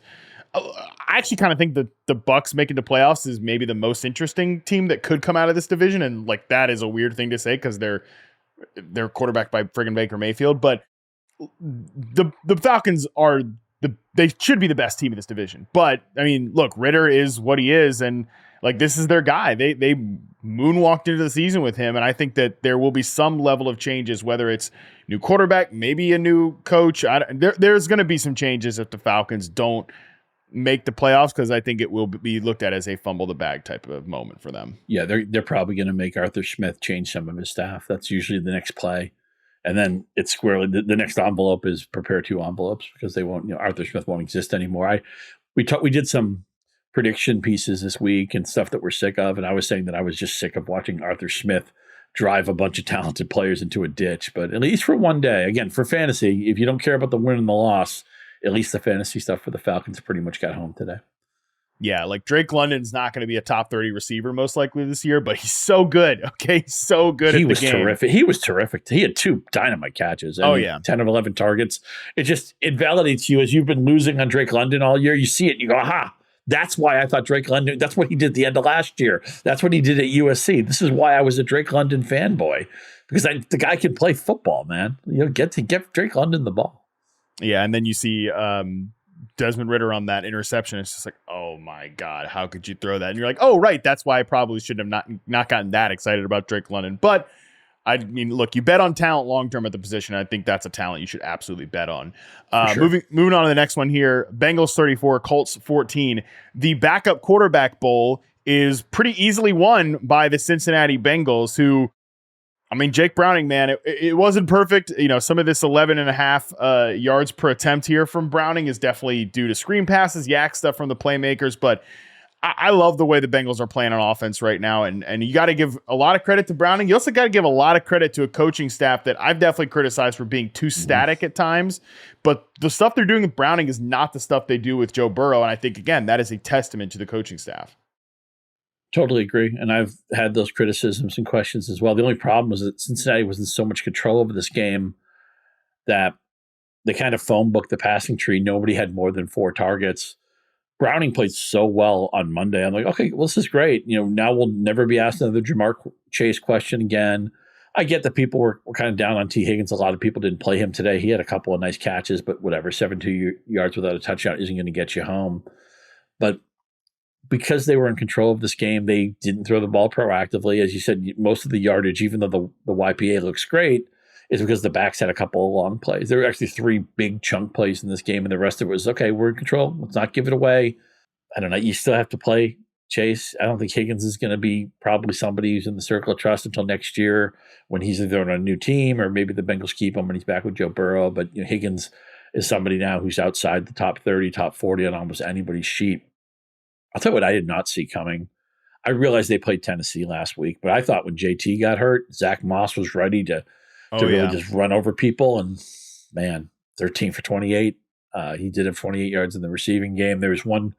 A: I actually kind of think that the Bucs making the playoffs is maybe the most interesting team that could come out of this division. And like, that is a weird thing to say, because they're quarterbacked by friggin' Baker Mayfield. But the Falcons are they should be the best team in this division. But I mean, look, Ritter is what he is, and like, this is their guy. They moonwalked into the season with him, and I think that there will be some level of changes, whether it's new quarterback, maybe a new coach. There's going to be some changes if the Falcons don't make the playoffs, because I think it will be looked at as a fumble the bag type of moment for them.
B: Yeah, they're probably going to make Arthur Smith change some of his staff. That's usually the next play. And then it's squarely the next envelope is prepare 2 envelopes, because they won't, Arthur Smith won't exist anymore. We did some prediction pieces this week and stuff that we're sick of. And I was saying that I was just sick of watching Arthur Smith drive a bunch of talented players into a ditch. But at least for one day, again, for fantasy, if you don't care about the win and the loss, at least the fantasy stuff for the Falcons pretty much got home today.
A: Yeah, like Drake London's not going to be a top 30 receiver most likely this year, but he's so good. Okay, so good at the game. He was
B: terrific. He was terrific. He had 2 dynamite catches. 10 of 11 targets. It validates you as you've been losing on Drake London all year. You see it, and you go, aha. That's why I thought Drake London, that's what he did at the end of last year. That's what he did at USC. This is why I was a Drake London fanboy, because the guy can play football, man. Get Drake London the ball.
A: Yeah, and then you see Desmond Ridder on that interception. It's just like, oh my God, how could you throw that? And you're like, oh, right, that's why I probably should have not gotten that excited about Drake London. But I mean, look, you bet on talent long-term at the position. I think that's a talent you should absolutely bet on. Sure. Moving on to the next one here, Bengals 34, Colts 14. The backup quarterback bowl is pretty easily won by the Cincinnati Bengals, who, I mean, Jake Browning, man, it wasn't perfect. Some of this 11.5 yards per attempt here from Browning is definitely due to screen passes, yak stuff from the playmakers, but I love the way the Bengals are playing on offense right now, and you got to give a lot of credit to Browning. You also got to give a lot of credit to a coaching staff that I've definitely criticized for being too static at times, but the stuff they're doing with Browning is not the stuff they do with Joe Burrow, and I think, again, that is a testament to the coaching staff.
B: Totally agree, and I've had those criticisms and questions as well. The only problem was that Cincinnati was in so much control over this game that they kind of phone booked the passing tree. Nobody had more than 4 targets. Browning played so well on Monday. I'm like, okay, well, this is great. Now we'll never be asked another Jamar Chase question again. I get that people were kind of down on T. Higgins. A lot of people didn't play him today. He had a couple of nice catches, but whatever, 72 yards without a touchdown isn't going to get you home. But because they were in control of this game, they didn't throw the ball proactively. As you said, most of the yardage, even though the YPA looks great, is because the backs had a couple of long plays. There were actually 3 big chunk plays in this game, and the rest of it was, okay, we're in control. Let's not give it away. I don't know. You still have to play Chase. I don't think Higgins is going to be probably somebody who's in the circle of trust until next year when he's either on a new team or maybe the Bengals keep him when he's back with Joe Burrow. But Higgins is somebody now who's outside the top 30, top 40 on almost anybody's sheet. I'll tell you what I did not see coming. I realized they played Tennessee last week, but I thought when JT got hurt, Zach Moss was ready to really just run over people. And man, 13 for 28. He did have 28 yards in the receiving game. There was one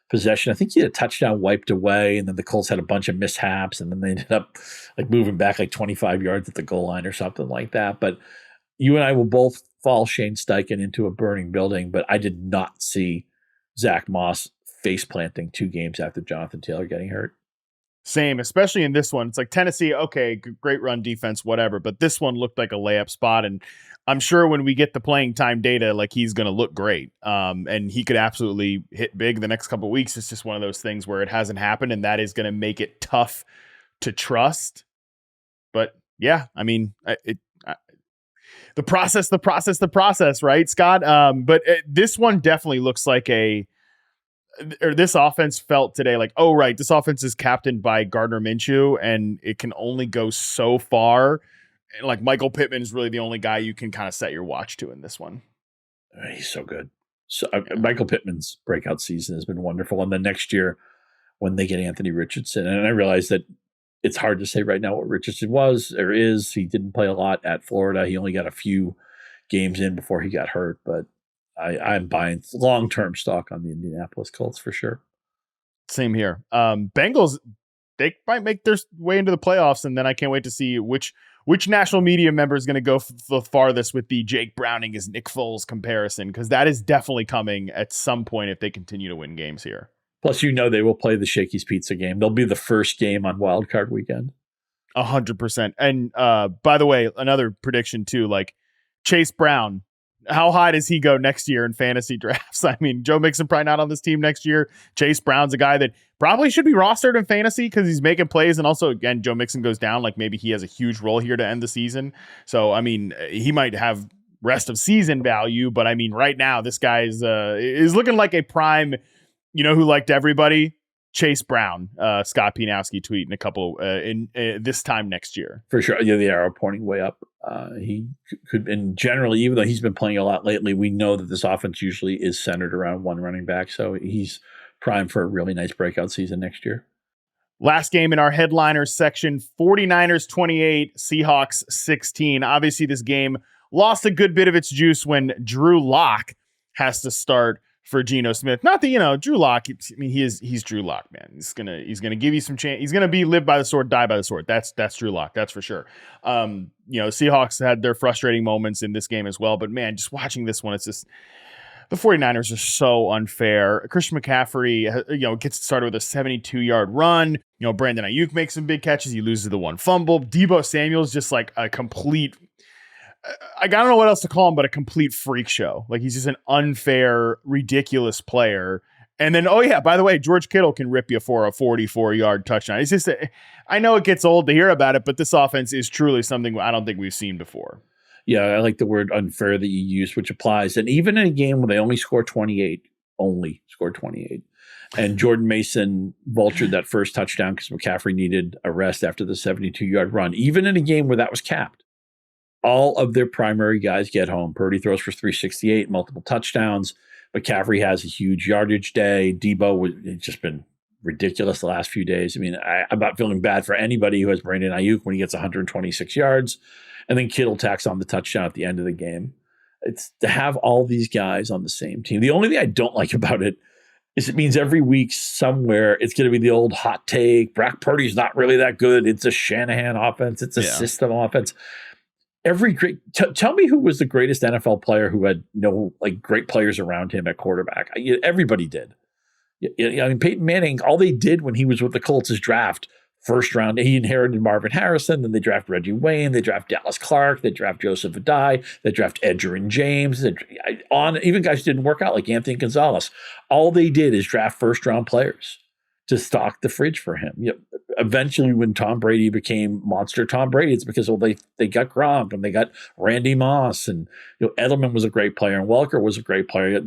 B: possession. I think he had a touchdown wiped away, and then the Colts had a bunch of mishaps, and then they ended up like moving back like 25 yards at the goal line or something like that. But you and I will both fall Shane Steichen into a burning building, but I did not see Zach Moss face planting 2 games after Jonathan Taylor getting hurt.
A: Same, especially in this one. It's like Tennessee, okay, great run defense, whatever, but this one looked like a layup spot, and I'm sure when we get the playing time data, like he's going to look great, and he could absolutely hit big the next couple of weeks. It's just one of those things where it hasn't happened, and that is going to make it tough to trust. But yeah, I mean, the process, right, Scott? But this one definitely looks like this offense felt today like, oh, right, this offense is captained by Gardner Minshew, and it can only go so far. And like Michael Pittman is really the only guy you can kind of set your watch to in this one.
B: He's so good. So Michael Pittman's breakout season has been wonderful. And then next year, when they get Anthony Richardson, and I realize that it's hard to say right now what Richardson was or is. He didn't play a lot at Florida. He only got a few games in before he got hurt, but I'm buying long-term stock on the Indianapolis Colts for sure.
A: Same here. Bengals, they might make their way into the playoffs, and then I can't wait to see which national media member is going to go the farthest with the Jake Browning is Nick Foles comparison, because that is definitely coming at some point if they continue to win games here.
B: Plus, they will play the Shakey's Pizza game. They'll be the first game on Wild Card weekend.
A: 100%. And by the way, another prediction too, like Chase Brown, how high does he go next year in fantasy drafts? I mean, Joe Mixon probably not on this team next year. Chase Brown's a guy that probably should be rostered in fantasy because he's making plays. And also, again, Joe Mixon goes down. Like maybe he has a huge role here to end the season. So, I mean, he might have rest of season value. But I mean, right now, this guy is looking like a prime, who liked everybody? Chase Brown, Scott Pianowski tweeting a couple in this time next year.
B: For sure. Yeah, the arrow pointing way up. He could, and generally, even though he's been playing a lot lately, we know that this offense usually is centered around one running back. So he's primed for a really nice breakout season next year.
A: Last game in our headliners section, 49ers 28, Seahawks 16. Obviously, this game lost a good bit of its juice when Drew Lock has to start for Geno Smith. Not that, Drew Lock, I mean, he's Drew Lock, man. He's gonna give you some chance. He's gonna be live by the sword, die by the sword. That's Drew Lock, that's for sure. Seahawks had their frustrating moments in this game as well, but man, just watching this one, it's just the 49ers are so unfair. Christian McCaffrey, gets started with a 72-yard run. Brandon Ayuk makes some big catches. He loses the one fumble. Deebo Samuel's just like a complete, I don't know what else to call him, but a complete freak show. Like he's just an unfair, ridiculous player. And then, oh yeah, by the way, George Kittle can rip you for a 44-yard touchdown. It's just, I know it gets old to hear about it, but this offense is truly something I don't think we've seen before.
B: Yeah, I like the word unfair that you use, which applies. And even in a game where they only scored 28, and Jordan Mason vultured that first touchdown because McCaffrey needed a rest after the 72-yard run, even in a game where that was capped, all of their primary guys get home. Purdy throws for 368, multiple touchdowns. McCaffrey has a huge yardage day. Deebo it's just been ridiculous the last few days. I mean, I'm not feeling bad for anybody who has Brandon Ayuk when he gets 126 yards. And then Kittle tacks on the touchdown at the end of the game. It's to have all these guys on the same team. The only thing I don't like about it is it means every week somewhere it's going to be the old hot take. Brock Purdy's not really that good. It's a Shanahan offense. It's a system offense. Tell me who was the greatest NFL player who had no great players around him at quarterback. Everybody did. I mean, Peyton Manning, all they did when he was with the Colts is draft first round. He inherited Marvin Harrison. Then they draft Reggie Wayne. They draft Dallas Clark. They draft Joseph Adai. They draft Edgerrin James. Even guys who didn't work out like Anthony Gonzalez. All they did is draft first round players to stock the fridge for him. Eventually, when Tom Brady became monster Tom Brady, it's because they got Gronk and they got Randy Moss, and Edelman was a great player and Welker was a great player.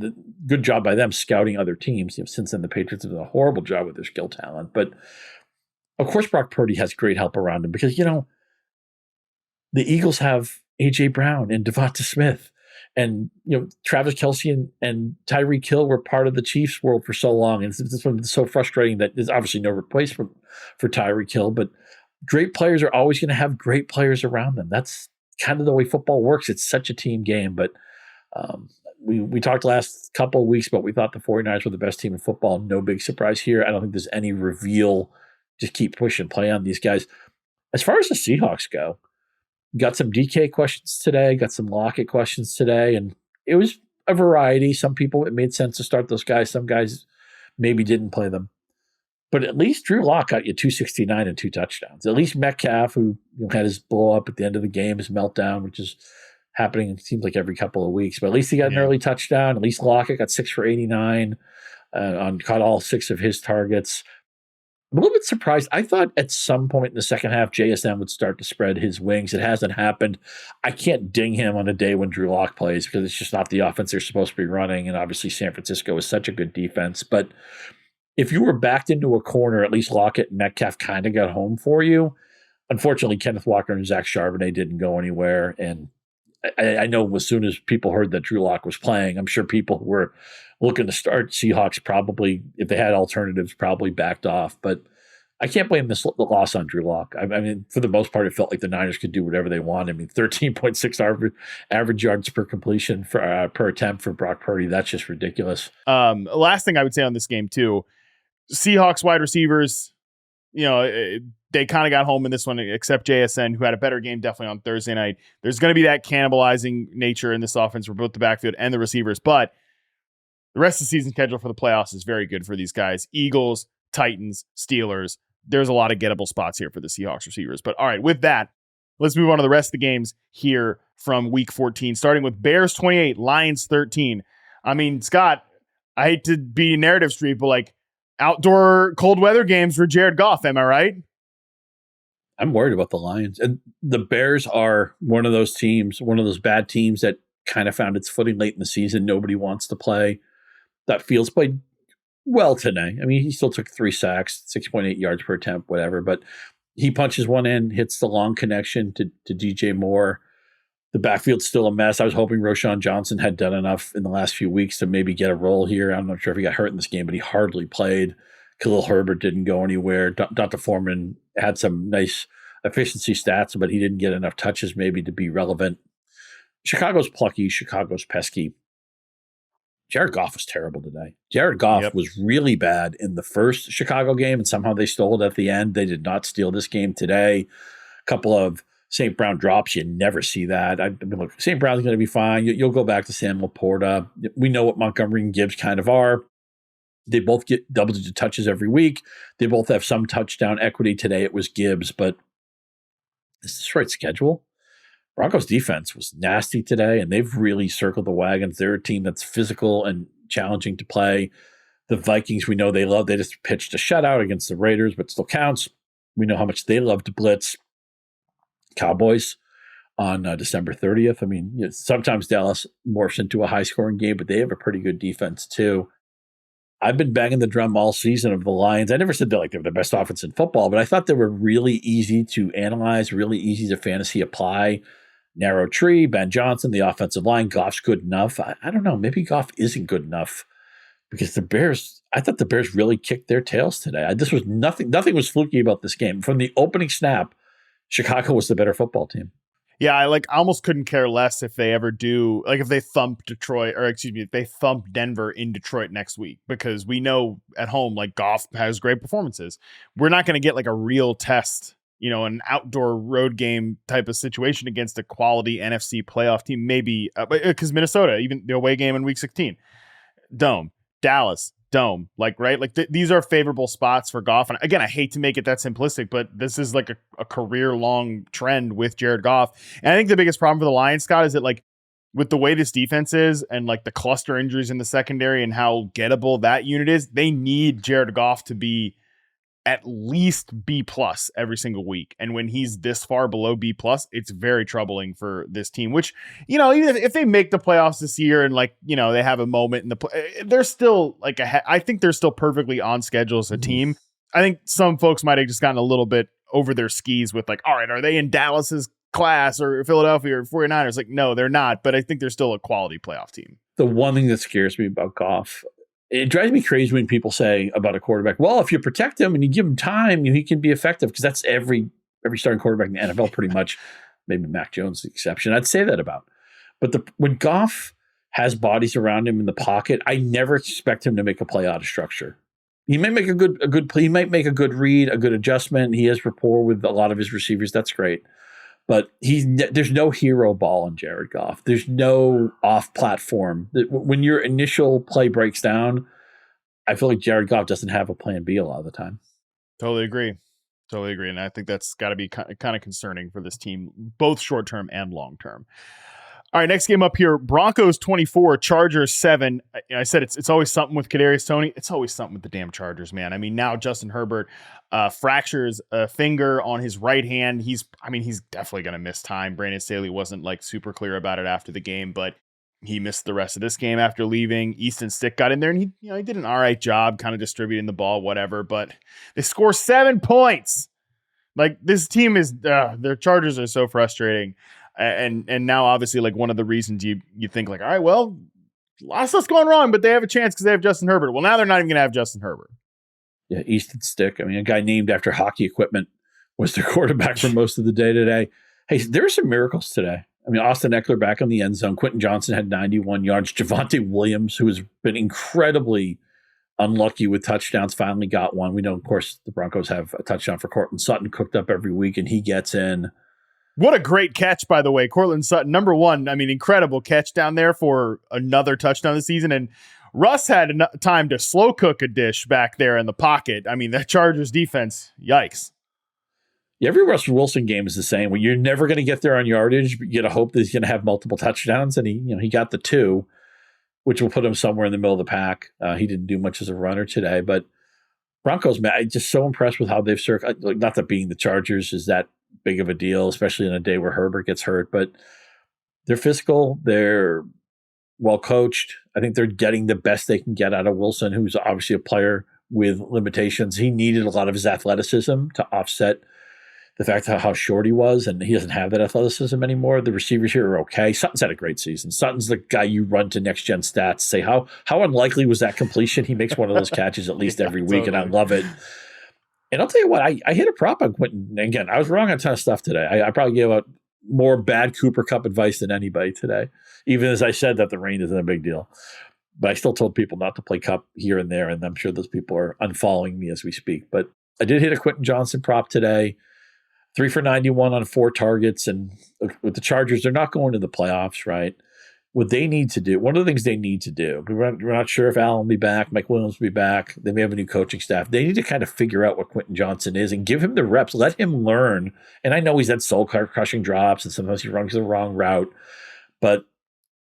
B: Good job by them scouting other teams. Since then, the Patriots have done a horrible job with their skill talent. But of course, Brock Purdy has great help around him because the Eagles have A.J. Brown and Devonta Smith. And, Travis Kelce and Tyreek Hill were part of the Chiefs world for so long. And it's been so frustrating that there's obviously no replacement for Tyreek Hill, but great players are always going to have great players around them. That's kind of the way football works. It's such a team game, but we talked last couple of weeks about we thought the 49ers were the best team in football. No big surprise here. I don't think there's any reveal. Just keep pushing play on these guys. As far as the Seahawks go, got some DK questions today, got some Lockett questions today, and it was a variety. Some people, it made sense to start those guys. Some guys maybe didn't play them. But at least Drew Lock got you 269 and 2 touchdowns. At least Metcalf, who had his blow up at the end of the game, his meltdown, which is happening, it seems like every couple of weeks. But at least he got an early touchdown. At least Lockett got 6 for 89 caught all 6 of his targets. I'm a little bit surprised. I thought at some point in the second half, JSN would start to spread his wings. It hasn't happened. I can't ding him on a day when Drew Lock plays because it's just not the offense they're supposed to be running. And obviously San Francisco is such a good defense. But if you were backed into a corner, at least Lockett and Metcalf kind of got home for you. Unfortunately, Kenneth Walker and Zach Charbonnet didn't go anywhere. And I know as soon as people heard that Drew Lock was playing, I'm sure people who were looking to start Seahawks probably, if they had alternatives, probably backed off. But I can't blame the loss on Drew Lock. I mean, for the most part, it felt like the Niners could do whatever they want. I mean, 13.6 average yards per completion per attempt for Brock Purdy. That's just ridiculous.
A: Last thing I would say on this game, too, Seahawks wide receivers, they kind of got home in this one, except JSN, who had a better game definitely on Thursday night. There's going to be that cannibalizing nature in this offense for both the backfield and the receivers, but the rest of the season schedule for the playoffs is very good for these guys. Eagles, Titans, Steelers. There's a lot of gettable spots here for the Seahawks receivers. But all right, with that, let's move on to the rest of the games here from week 14, starting with Bears 28, Lions 13. I mean, Scott, I hate to be narrative street, but like outdoor cold weather games for Jared Goff. Am I right?
B: I'm worried about the Lions. And the Bears are one of those teams, one of those bad teams that kind of found its footing late in the season. Nobody wants to play. That Fields played well today. I mean, he still took 3 sacks, 6.8 yards per attempt, whatever. But he punches one in, hits the long connection to DJ Moore. The backfield's still a mess. I was hoping Roschon Johnson had done enough in the last few weeks to maybe get a role here. I'm not sure if he got hurt in this game, but he hardly played. Khalil Herbert didn't go anywhere. Dr. Foreman had some nice efficiency stats, but he didn't get enough touches maybe to be relevant. Chicago's plucky. Chicago's pesky. Jared Goff was terrible today. Jared Goff was really bad in the first Chicago game, and somehow they stole it at the end. They did not steal this game today. A couple of St. Brown drops. You never see that. I mean, look, St. Brown's going to be fine. You'll go back to Sam Laporta. We know what Montgomery and Gibbs kind of are. They both get double-digit touches every week. They both have some touchdown equity. Today it was Gibbs, but is this right schedule? Broncos defense was nasty today, and they've really circled the wagons. They're a team that's physical and challenging to play. The Vikings, we know they love. They just pitched a shutout against the Raiders, but still counts. We know how much they love to blitz. Cowboys on December 30th. I mean, sometimes Dallas morphs into a high-scoring game, but they have a pretty good defense too. I've been banging the drum all season of the Lions. I never said they're the best offense in football, but I thought they were really easy to analyze, really easy to fantasy apply. Narrow tree, Ben Johnson, the offensive line. Goff's good enough. I don't know. Maybe Goff isn't good enough because I thought the Bears really kicked their tails today. This was nothing was fluky about this game. From the opening snap, Chicago was the better football team.
A: Yeah, I almost couldn't care less if they ever do, if they thump if they thump Denver in Detroit next week, because we know at home, Goff has great performances. We're not going to get a real test, an outdoor road game type of situation against a quality NFC playoff team, maybe, because Minnesota, even the away game in week 16, dome, Dallas, dome, these are favorable spots for Goff. And again, I hate to make it that simplistic, but this is a career long trend with Jared Goff. And I think the biggest problem for the Lions, Scott, is that with the way this defense is and the cluster injuries in the secondary and how gettable that unit is, they need Jared Goff to be at least B+ every single week. And when he's this far below B+, it's very troubling for this team, which, even if they make the playoffs this year and they have a moment in they're still I think they're still perfectly on schedule as a team. I think some folks might have just gotten a little bit over their skis with all right, are they in Dallas's class or Philadelphia or 49ers? No, they're not, but I think they're still a quality playoff team.
B: The one thing that scares me about Goff, it drives me crazy when people say about a quarterback, well, if you protect him and you give him time, he can be effective, because that's every starting quarterback in the NFL pretty much, maybe Mac Jones the exception, I'd say that about. But when Goff has bodies around him in the pocket. I never expect him to make a play out of structure. He may make a good play. He might make a good read, a good adjustment. He has rapport with a lot of his receivers. That's great. But there's no hero ball in Jared Goff. There's no off platform. When your initial play breaks down, I feel like Jared Goff doesn't have a plan B a lot of the time.
A: Totally agree. And I think that's got to be kind of concerning for this team, both short term and long term. All right, next game up here, Broncos 24, Chargers 7. I said it's always something with Kadarius Toney. It's always something with the damn Chargers, man. I mean, now Justin Herbert fractures a finger on his right hand. He's definitely going to miss time. Brandon Staley wasn't like super clear about it after the game, but he missed the rest of this game after leaving. Easton Stick got in there, and he did an all right job kind of distributing the ball, whatever, but they score 7 points. Like, this team is, their Chargers are so frustrating. And now obviously, like, one of the reasons you think like, all right, well, a lot of stuff's going wrong, but they have a chance because they have Justin Herbert. Well, now they're not even going to have Justin Herbert.
B: Yeah, Easton Stick. I mean, a guy named after hockey equipment was their quarterback for most of the day today. Hey, there are some miracles today. I mean, Austin Eckler back in the end zone. Quentin Johnson had 91 yards. Javonte Williams, who has been incredibly unlucky with touchdowns, finally got one. We know, of course, the Broncos have a touchdown for Cortland Sutton cooked up every week, and he gets in.
A: What a great catch, by the way. Cortland Sutton, number one. I mean, incredible catch down there for another touchdown this season. And Russ had time to slow cook a dish back there in the pocket. I mean, that Chargers defense, yikes.
B: Yeah, every Russell Wilson game is the same. When you're never going to get there on yardage, but you got to hope that he's going to have multiple touchdowns. And he got the 2, which will put him somewhere in the middle of the pack. He didn't do much as a runner today, but Broncos, man, I'm just so impressed with how they've circled. Like, not that being the Chargers is that big of a deal, especially in a day where Herbert gets hurt, but they're physical. They're well coached. I think they're getting the best they can get out of Wilson, who's obviously a player with limitations. He needed a lot of his athleticism to offset the fact of how short he was, and he doesn't have that athleticism anymore. The receivers here are okay. Sutton's had a great season. Sutton's the guy you run to next gen stats, say how unlikely was that completion? He makes one of those catches at least every week, totally. And I love it. And I'll tell you what, I hit a prop on Quentin. Again, I was wrong on a ton of stuff today. I probably gave out more bad Cooper Kupp advice than anybody today, even as I said that the rain isn't a big deal. But I still told people not to play Kupp here and there, and I'm sure those people are unfollowing me as we speak. But I did hit a Quentin Johnson prop today, 3 for 91 on 4 targets. And with the Chargers, they're not going to the playoffs, right? What they need to do, one of the things they need to do, we're not sure if Allen will be back, Mike Williams will be back. They may have a new coaching staff. They need to kind of figure out what Quentin Johnson is and give him the reps. Let him learn. And I know he's had soul-crushing drops, and sometimes he runs the wrong route. But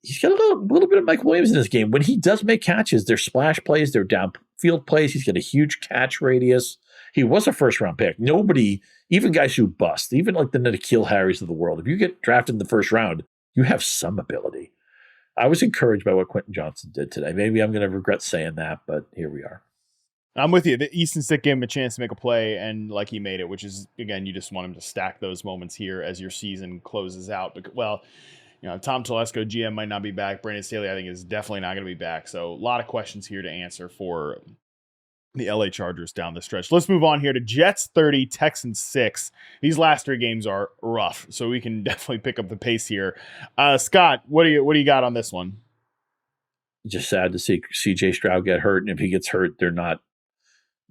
B: he's got a little bit of Mike Williams in this game. When he does make catches, they're splash plays, they're downfield plays. He's got a huge catch radius. He was a first-round pick. Nobody, even guys who bust, even like the N'Keal Harrys of the world, if you get drafted in the first round, you have some ability. I was encouraged by what Quentin Johnson did today. Maybe I'm going to regret saying that, but here we are.
A: I'm with you. The Easton Stick gave him a chance to make a play, and like he made it, which is, again, you just want him to stack those moments here as your season closes out. But, well, Tom Telesco, GM, might not be back. Brandon Staley, I think, is definitely not going to be back. So a lot of questions here to answer for the LA Chargers down the stretch. Let's move on here to Jets 30, Texans 6. These last 3 games are rough, so we can definitely pick up the pace here. Scott, what do you got on this one?
B: Just sad to see CJ Stroud get hurt, and if he gets hurt, they're not,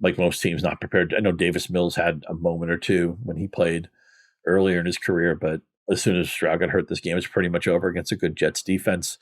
B: like most teams, not prepared. I know Davis Mills had a moment or two when he played earlier in his career, but as soon as Stroud got hurt, this game is pretty much over against a good Jets defense.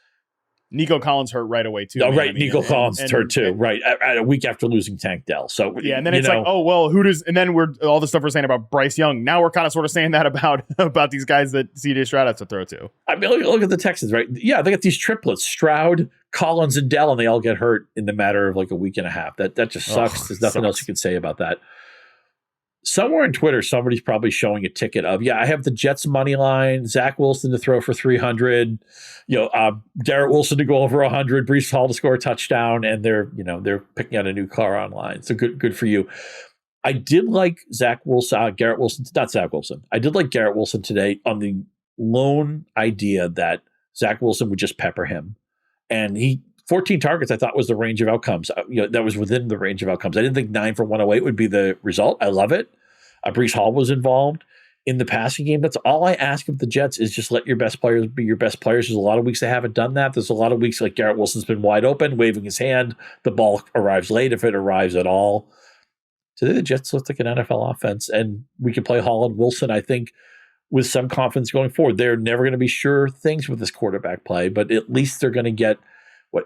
A: Nico Collins hurt right away, too.
B: Oh, right. Nico Collins hurt, too. Right. At a week after losing Tank Dell. So,
A: yeah. And then it's like, oh, well, who does, and then we're all the stuff we're saying about Bryce Young. Now we're kind of sort of saying that about these guys that CJ Stroud has to throw to.
B: I mean, look at the Texans, right? Yeah. They got these triplets, Stroud, Collins, and Dell, and they all get hurt in the matter of like a week and a half. That just sucks. There's nothing else you can say about that. Somewhere on Twitter, somebody's probably showing a ticket of, I have the Jets money line, Zach Wilson to throw for 300, Garrett Wilson to go over 100, Breece Hall to score a touchdown, and they're picking out a new car online. So good for you. I did like Garrett Wilson, not Zach Wilson. I did like Garrett Wilson today on the lone idea that Zach Wilson would just pepper him. And 14 targets, I thought, was the range of outcomes. That was within the range of outcomes. I didn't think 9 for 108 would be the result. I love it. Breece Hall was involved. in the passing game. That's all I ask of the Jets is just let your best players be your best players. There's a lot of weeks they haven't done that. There's a lot of weeks like Garrett Wilson's been wide open, waving his hand. The ball arrives late if it arrives at all. Today the Jets look like an NFL offense, and we can play Holland Wilson, I think, with some confidence going forward. They're never going to be sure things with this quarterback play, but at least they're going to get,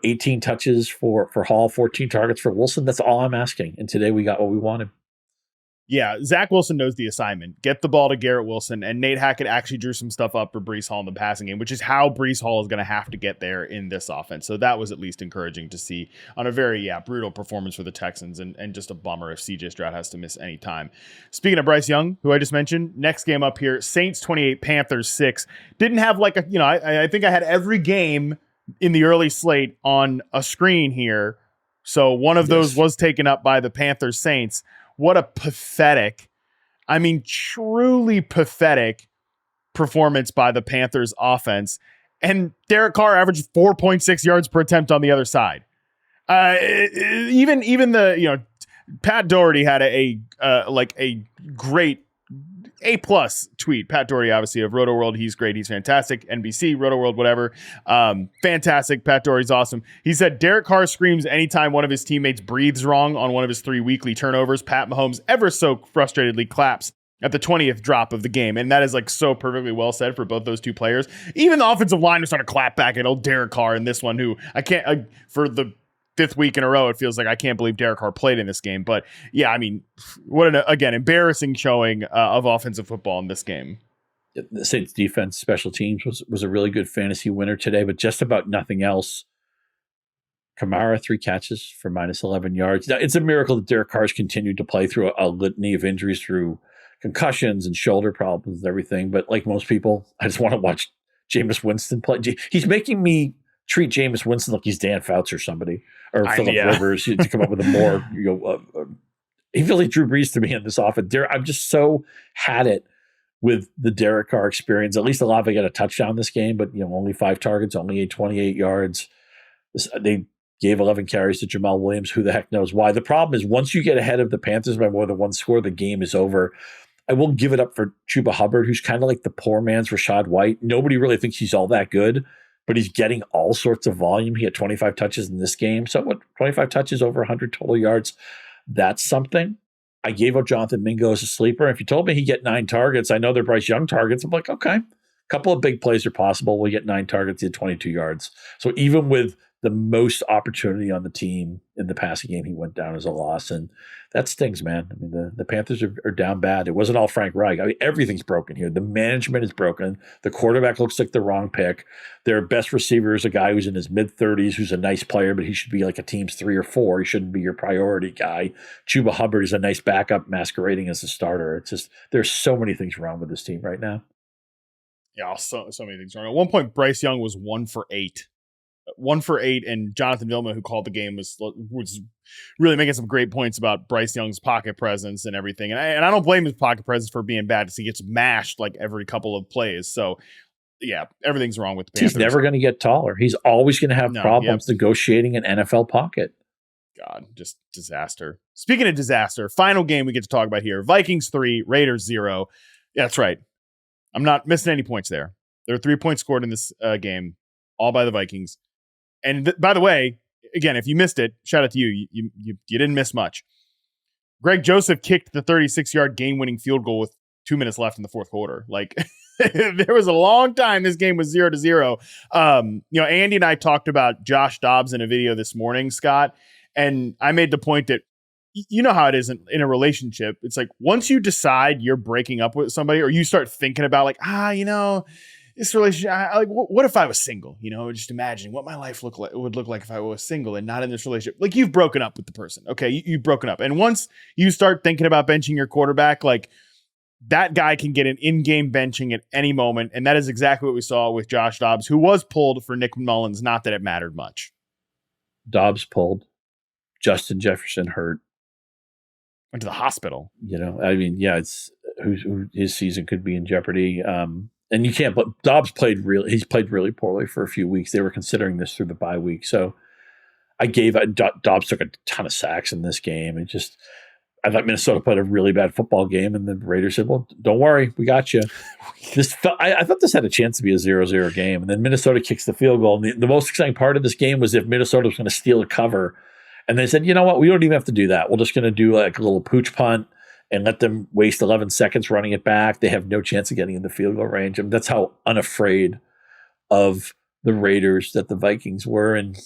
B: 18 touches for Hall, 14 targets for Wilson. That's all I'm asking. And today we got what we wanted.
A: Yeah, Zach Wilson knows the assignment. Get the ball to Garrett Wilson, and Nate Hackett actually drew some stuff up for Breece Hall in the passing game, which is how Breece Hall is going to have to get there in this offense. So that was at least encouraging to see on a very, brutal performance for the Texans, and just a bummer if CJ Stroud has to miss any time. Speaking of Bryce Young, who I just mentioned, next game up here, Saints 28, Panthers 6. Didn't have I think I had every game in the early slate on a screen here. So one of those was taken up by the Panthers Saints. What a pathetic, truly pathetic performance by the Panthers offense. And Derek Carr averaged 4.6 yards per attempt on the other side. Even the, Pat Doherty had a great A+ tweet. Pat Doherty, obviously, of Roto World. He's great. He's fantastic. NBC, Roto World, whatever. Fantastic. Pat Doherty's awesome. He said, Derek Carr screams anytime one of his teammates breathes wrong on one of his 3 weekly turnovers. Pat Mahomes ever so frustratedly claps at the 20th drop of the game. And that is so perfectly well said for both those two players. Even the offensive line was starting to clap back at old Derek Carr in this one, who I can't, for the 5th week in a row, it feels like I can't believe Derek Carr played in this game. But yeah, what an, again, embarrassing showing of offensive football in this game.
B: The Saints defense, special teams was a really good fantasy winner today, but just about nothing else. Kamara, 3 catches for minus 11 yards. Now, it's a miracle that Derek Carr's continued to play through a litany of injuries, through concussions and shoulder problems and everything. But like most people, I just want to watch Jameis Winston play. He's making me treat Jameis Winston like he's Dan Fouts or somebody, or Phillip Rivers, to come up with a more, he feels like Drew Brees to me in this offense. I'm just so had it with the Derek Carr experience. At least Olave got a touchdown this game, but only 5 targets, only 28 yards. They gave 11 carries to Jamal Williams. Who the heck knows why? The problem is once you get ahead of the Panthers by more than 1 score, the game is over. I will give it up for Chuba Hubbard, who's kind of like the poor man's Rachaad White. Nobody really thinks he's all that good, but he's getting all sorts of volume. He had 25 touches in this game. So 25 touches, over 100 total yards. That's something. I gave out Jonathan Mingo as a sleeper. If you told me he'd get 9 targets, I know they're Bryce Young targets. I'm like, okay, a couple of big plays are possible. We'll get 9 targets, he had 22 yards. So even with the most opportunity on the team in the passing game, he went down as a loss. And that stings, man. The Panthers are down bad. It wasn't all Frank Reich. Everything's broken here. The management is broken. The quarterback looks like the wrong pick. Their best receiver is a guy who's in his mid-30s, who's a nice player, but he should be like a team's 3 or 4. He shouldn't be your priority guy. Chuba Hubbard is a nice backup masquerading as a starter. It's just, there's so many things wrong with this team right now.
A: Yeah, so many things wrong. At one point, Bryce Young was 1 for 8. 1 for 8, and Jonathan Vilma, who called the game, was really making some great points about Bryce Young's pocket presence and everything. And I don't blame his pocket presence for being bad, because he gets mashed like every couple of plays. So yeah, everything's wrong with the Panthers.
B: He's never going to get taller. He's always going to have problems negotiating an NFL pocket.
A: God, just disaster. Speaking of disaster, final game we get to talk about here: Vikings 3, Raiders 0. Yeah, that's right. I'm not missing any points there. There are 3 points scored in this game, all by the Vikings. And by the way, again, if you missed it, shout out to you. You didn't miss much. Greg Joseph kicked the 36-yard game-winning field goal with 2 minutes left in the fourth quarter. There was a long time this game was 0-0. Andy and I talked about Josh Dobbs in a video this morning, Scott, and I made the point that you know how it is in a relationship. It's like once you decide you're breaking up with somebody, or you start thinking about this relationship, what if I was single? Just imagine what my life would look like if I was single and not in this relationship. You've broken up with the person. Okay, you've broken up. And once you start thinking about benching your quarterback, that guy can get an in-game benching at any moment. And that is exactly what we saw with Josh Dobbs, who was pulled for Nick Mullins. Not that it mattered much.
B: Dobbs pulled. Justin Jefferson hurt.
A: Went to the hospital.
B: It's his season could be in jeopardy. And you can't, but Dobbs he's played really poorly for a few weeks. They were considering this through the bye week. So Dobbs took a ton of sacks in this game. I thought Minnesota played a really bad football game, and the Raiders said, well, don't worry, we got you. I thought this had a chance to be a 0-0 game, and then Minnesota kicks the field goal. And the most exciting part of this game was if Minnesota was going to steal a cover. And they said, you know what, we don't even have to do that. We're just going to do like a little pooch punt and let them waste 11 seconds running it back. They have no chance of getting in the field goal range. I mean, that's how unafraid of the Raiders that the Vikings were. And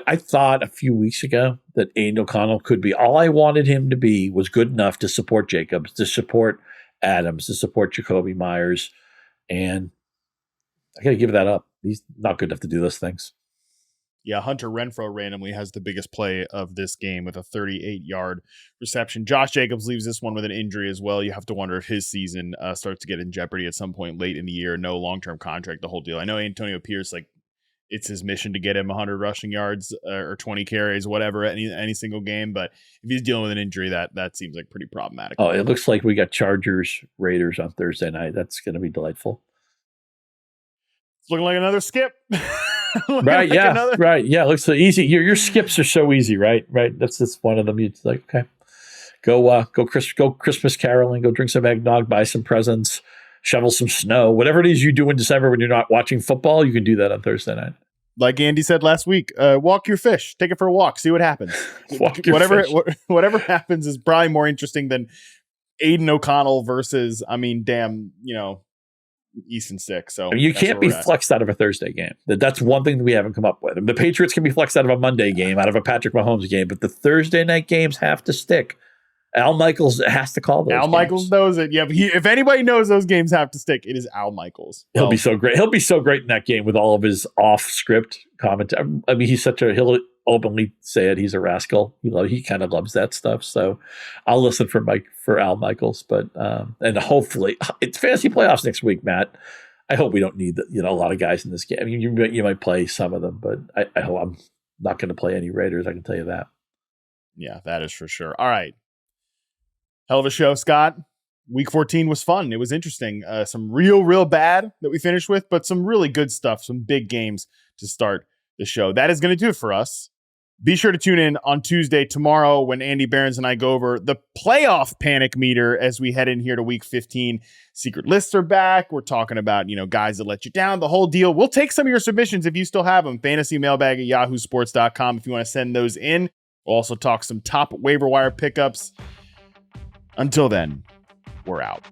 B: I thought a few weeks ago that Aiden O'Connell could be, all I wanted him to be was good enough to support Jacobs, to support Adams, to support Jacoby Myers. And I got to give that up. He's not good enough to do those things.
A: Yeah, Hunter Renfrow randomly has the biggest play of this game with a 38-yard reception. Josh Jacobs leaves this one with an injury as well. You have to wonder if his season starts to get in jeopardy at some point late in the year. No long-term contract, the whole deal. I know Antonio Pierce, like, it's his mission to get him 100 rushing yards or 20 carries, whatever, any single game. But if he's dealing with an injury, that seems like pretty problematic.
B: Oh, it looks like we got Chargers, Raiders on Thursday night. That's going to be delightful.
A: It's looking like another skip.
B: Right, like yeah, right, yeah. It looks so easy. Your skips are so easy, right? That's just one of them. It's like, okay, go Christmas caroling, go drink some eggnog, buy some presents, shovel some snow, whatever it is you do in December when you're not watching football. You can do that on Thursday night.
A: Like Andy said last week, walk your fish, take it for a walk, see what happens. Whatever happens is probably more interesting than Aiden O'Connell versus, Easton Stick. So
B: you can't be flexed out of a Thursday game. That's one thing that we haven't come up with. The Patriots can be flexed out of a Monday game, out of a Patrick Mahomes game, but the Thursday night games have to stick. Al Michaels has to call those.
A: Al Michaels knows it. Yeah, but if anybody knows those games have to stick, it is Al Michaels.
B: He'll be so great. He'll be so great in that game with all of his off-script commentary. I mean, he'll openly say it. He's a rascal. He kind of loves that stuff. So I'll listen for Al Michaels. But and hopefully it's fantasy playoffs next week, Matt. I hope we don't need a lot of guys in this game. I mean, you might play some of them, but I hope I'm not going to play any Raiders. I can tell you that.
A: Yeah, that is for sure. All right. Hell of a show, Scott. Week 14 was fun. It was interesting. Some real bad that we finished with, but some really good stuff. Some big games to start the show. That is going to do it for us. Be sure to tune in on Tuesday tomorrow when Andy Behrens and I go over the playoff panic meter as we head in here to week 15. Secret lists are back. We're talking about, guys that let you down, the whole deal. We'll take some of your submissions if you still have them. FantasyMailbag@yahoosports.com if you want to send those in. We'll also talk some top waiver wire pickups. Until then, we're out.